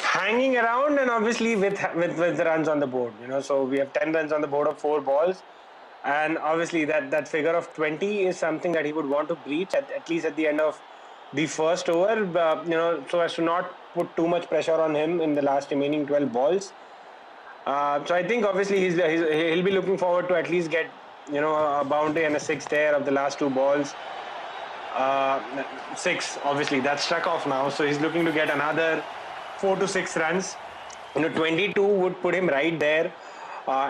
Hanging around, and obviously with the runs on the board, so we have 10 runs on the board of 4 balls. And obviously that figure of 20 is something that he would want to breach at least at the end of the first over, so as to not put too much pressure on him in the last remaining 12 balls. So I think obviously he'll be looking forward to at least get, a boundary and a 6 there of the last 2 balls. 6, obviously, that's struck off now. So he's looking to get another 4 to 6 runs. 22 would put him right there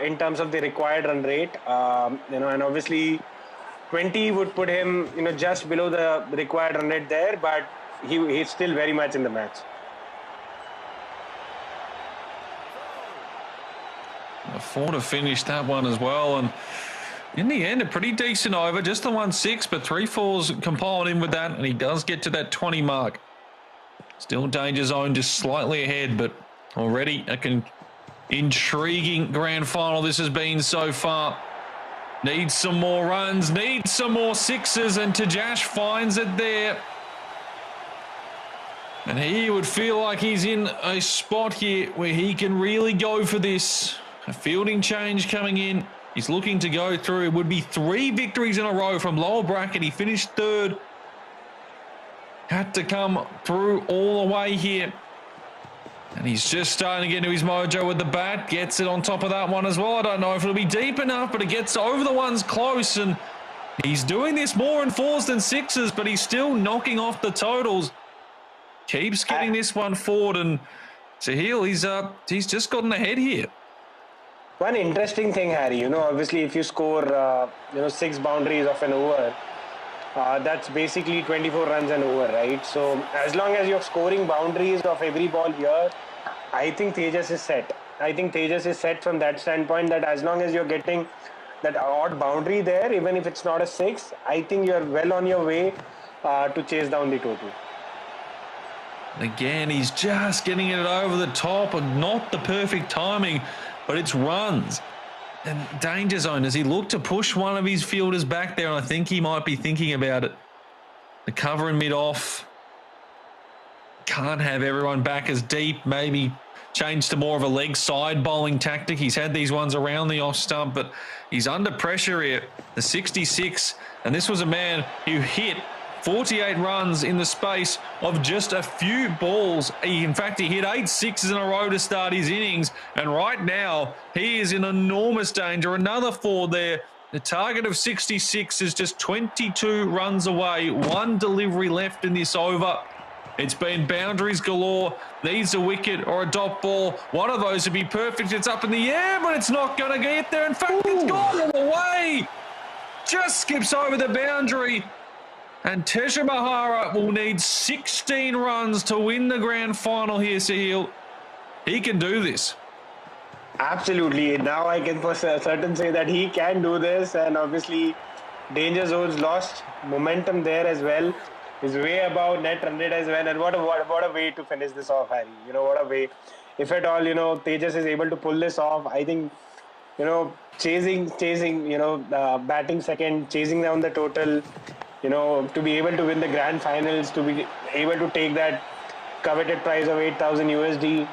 in terms of the required run rate. And obviously 20 would put him, just below the required run rate there, but he's still very much in the match. A 4 to finish that one as well, and in the end, a pretty decent over. Just the 1-6, but 3 4s compiled in with that, and he does get to that 20 mark. Still Danger Zone just slightly ahead, but already an intriguing grand final this has been so far. Needs some more runs, needs some more 6s, and Tajash finds it there. And he would feel like he's in a spot here where he can really go for this. A fielding change coming in. He's looking to go through. It would be 3 victories in a row from lower bracket. He finished 3rd. Had to come through all the way here. And he's just starting to get into his mojo with the bat. Gets it on top of that one as well. I don't know if it'll be deep enough, but it gets over the ones close. And he's doing this more in 4s than 6s, but he's still knocking off the totals. Keeps getting this one forward. And Sahil, he's just gotten ahead here. One interesting thing, Harry, obviously if you score, 6 boundaries of an over, that's basically 24 runs an over, right? So as long as you're scoring boundaries of every ball here, I think Tejas is set. I think Tejas is set from that standpoint, that as long as you're getting that odd boundary there, even if it's not a 6, I think you're well on your way to chase down the total. Again, he's just getting it over the top, and not the perfect timing, but it's runs. And Danger Zone, as he looked to push one of his fielders back there, and I think he might be thinking about it. The cover in mid-off. Can't have everyone back as deep. Maybe change to more of a leg side bowling tactic. He's had these ones around the off stump, but he's under pressure here. The 66, and this was a man who hit 48 runs in the space of just a few balls. In fact, he hit 8 6s in a row to start his innings, and right now he is in enormous danger. Another 4 there. The target of 66 is just 22 runs away. 1 delivery left in this over. It's been boundaries galore. Needs a wicket or a dot ball. One of those would be perfect. It's up in the air, but it's not going to get there. In fact, it's gone all the way. Just skips over the boundary. And Tesha Mahara will need 16 runs to win the grand final here, Sahil. He can do this. Absolutely. Now I can for certain say that he can do this. And obviously, Danger Zone's lost momentum there as well. He's way above net run rate as well. And what a way to finish this off, Harry. What a way. If at all, Tejas is able to pull this off, I think, chasing, batting second, chasing down the total, to be able to win the grand finals, to be able to take that coveted price of 8,000 USD.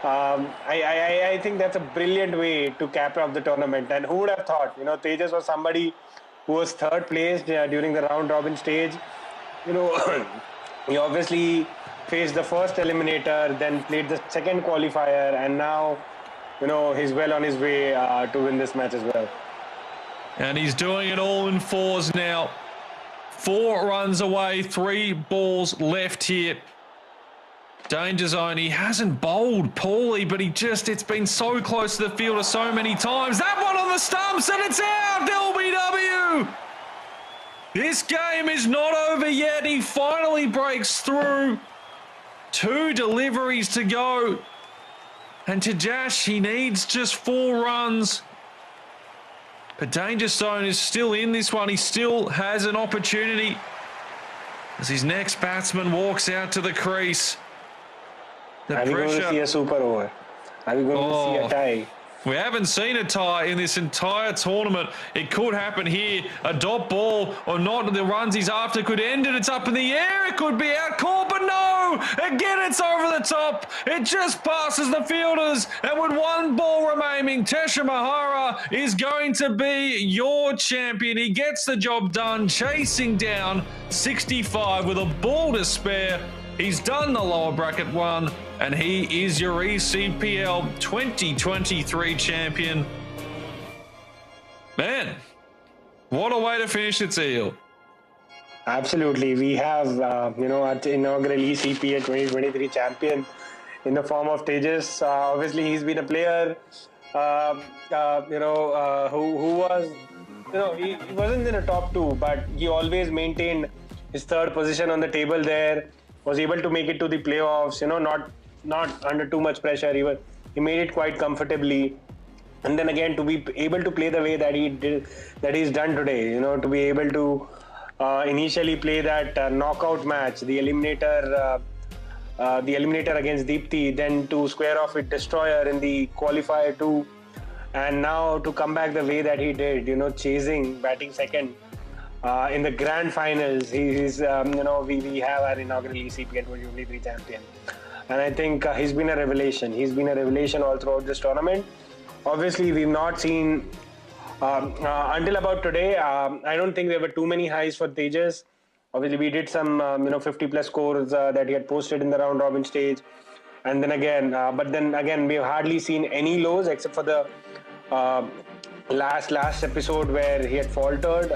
I think that's a brilliant way to cap off the tournament. And who would have thought? Tejas was somebody who was third placed during the round robin stage. He obviously faced the first eliminator, then played the second qualifier, and now, he's well on his way to win this match as well. And he's doing it all in fours now. 4 runs away, 3 balls left here. Danger zone. He hasn't bowled poorly, but it's been so close to the fielder so many times. That one on the stumps, and it's out, LBW. This game is not over yet. He finally breaks through. 2 deliveries to go. And Tejas, he needs just 4 runs. But Danger Zone is still in this one. He still has an opportunity as his next batsman walks out to the crease. Are we going to see a super over? Are we going to see a tie? We haven't seen a tie in this entire tournament. It could happen here. A dot ball or not. The runs he's after could end it. It's up in the air. It could be out caught, but no. Again, it's over the top. It just passes the fielders. And with 1 ball remaining, Tesha Mahara is going to be your champion. He gets the job done, chasing down 65 with a ball to spare. He's done the lower bracket one, and he is your ECPL 2023 champion. Man, what a way to finish the deal. Absolutely. We have, our inaugural ECPL 2023 champion in the form of Tejas. Obviously, he's been a player, who was, he wasn't in the top 2, but he always maintained his 3rd position on the table there. Was able to make it to the playoffs, not under too much pressure. He made it quite comfortably. And then again, to be able to play the way that he's done today, to be able to initially play that knockout match, the eliminator against Deepti, then to square off with Destroyer in the qualifier 2, and now to come back the way that he did, chasing, batting second. In the grand finals, we have our inaugural ECPL 2023 champion. And I think he's been a revelation. He's been a revelation all throughout this tournament. Obviously, we've not seen, until about today, I don't think there were too many highs for Tejas. Obviously, we did some, 50-plus scores that he had posted in the round robin stage. And then again, we've hardly seen any lows except for the last episode where he had faltered,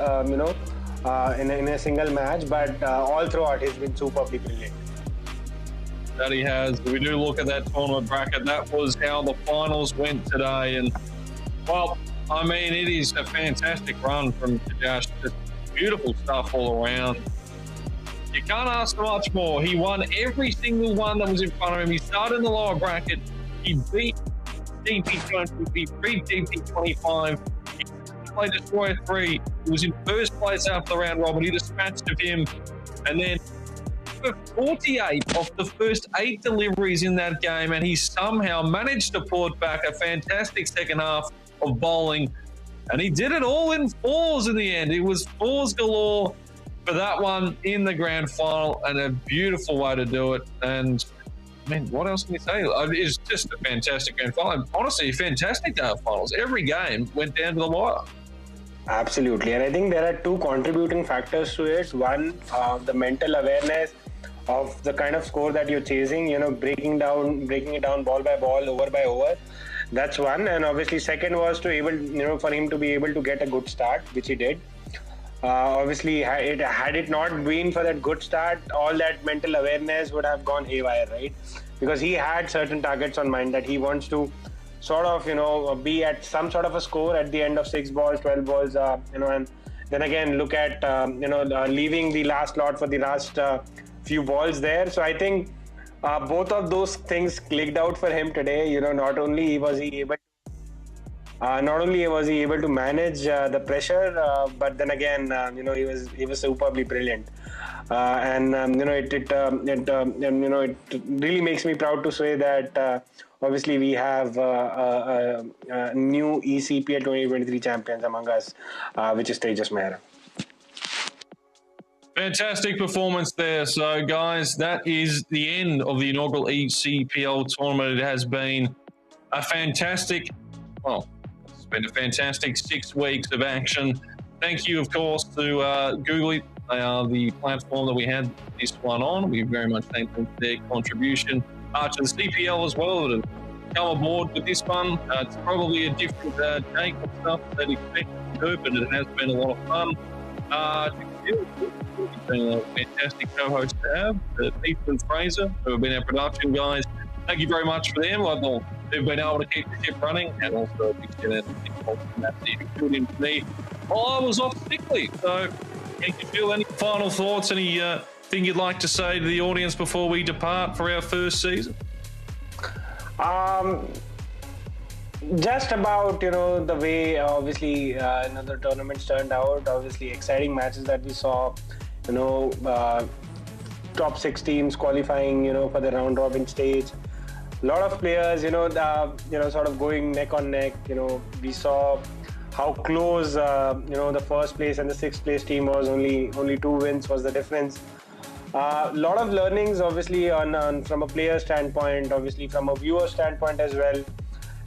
in a single match, but all throughout he's been superbly brilliant. That he has. If we do look at that tournament bracket, that was how the finals went today. And, well, I mean, it is a fantastic run from Tejas. Just beautiful stuff all around. You can't ask for much more. He won every single one that was in front of him. He started in the lower bracket. He beat DP20, he beat DP25. Played Destroyer 3. He was in first place after the round robin. He dispatched of him. And then 48 of the first 8 deliveries in that game, and he somehow managed to put back a fantastic second half of bowling. And he did it all in 4s in the end. It was 4s galore for that one in the grand final, and a beautiful way to do it. And I mean, what else can you say? It's just a fantastic grand final. And honestly, fantastic day of finals. Every game went down to the wire. Absolutely. And I think there are 2 contributing factors to it. One, the mental awareness of the kind of score that you're chasing, breaking it down ball by ball, over by over. That's one. And obviously, second was for him to be able to get a good start, which he did. Obviously, had it not been for that good start, all that mental awareness would have gone haywire, right? Because he had certain targets on mind that he wants to sort of, be at some sort of a score at the end of 6 balls, 12 balls, and then again look at, leaving the last lot for the last few balls there. So I think both of those things clicked out for him today. Not only was he able to manage the pressure, but then again, he was superbly brilliant. It really makes me proud to say that obviously we have new ECPL 2023 champions among us, which is Tejas Mehra. That he has. We do look at that tournament bracket. That was how the finals went today. And, well, I mean, it is a fantastic run from Tejas. Just beautiful stuff all around. You can't ask for much more. He won every single one that was in front of him. He started in the lower bracket. He beat DP20, he beat DP25. He was able to square off with Destroyer 3. And then 48 Fantastic performance there. So, guys, that is the end of the inaugural ECPL tournament. It has been a fantastic, well, it's been a fantastic 6 weeks of action. Thank you, of course, to Googly. They are the platform that we had this one on. We very much thank them for their contribution. To the CPL as well that have come aboard with this one. It's probably a different take of stuff than expected to do, but it has been a lot of fun. It's been a fantastic co-host to have. Ethan and Fraser, who have been our production guys. Thank you very much for them. They've been able to keep the ship running, and also a big shout out to Matt who in for me while I was off sick leave. So, thank you, Jill. Any final thoughts? Anything you'd like to say to the audience before we depart for our first season? Just about, the way obviously the tournaments turned out. Obviously, exciting matches that we saw. Top 6 teams qualifying, for the round robin stage. A lot of players, sort of going neck on neck. We saw how close, the first place and the 6th place team was. Only 2 wins was the difference. A lot of learnings, obviously, on from a player standpoint, obviously from a viewer standpoint as well.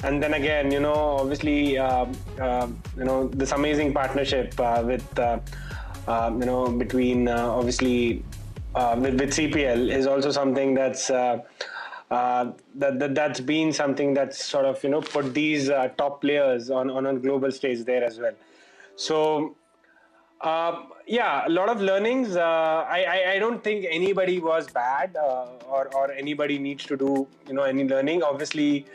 And then again, obviously, this amazing partnership with, between obviously with CPL is also something that's that's been something that's sort of put these top players on a global stage there as well. So. A lot of learnings. I don't think anybody was bad or anybody needs to do any learning. Obviously,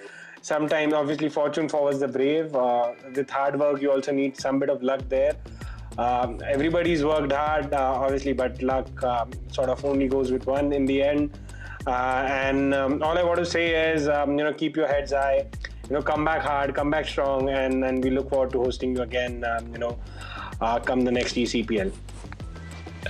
sometimes fortune favors the brave. With hard work, you also need some bit of luck there. Everybody's worked hard, obviously, but luck sort of only goes with one in the end. And all I want to say is, keep your heads high. Come back hard, come back strong, and we look forward to hosting you again. Come the next ECPL.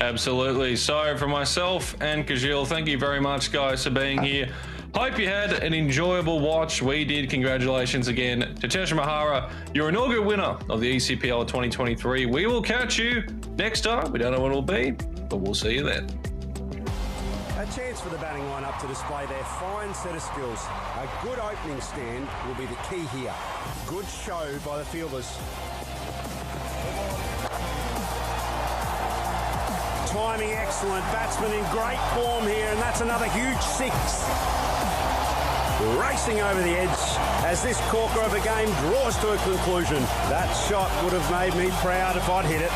Absolutely. So, for myself and Kajil, thank you very much, guys, for being here. Hope you had an enjoyable watch. We did. Congratulations again to Tesha Mahara, your inaugural winner of the ECPL 2023. We will catch you next time. We don't know when it'll be, but we'll see you then. A chance for the batting lineup to display their fine set of skills. A good opening stand will be the key here. Good show by the fielders. Timing excellent, batsman in great form here, and that's another huge 6. Racing over the edge as this corker of a game draws to a conclusion. That shot would have made me proud if I'd hit it.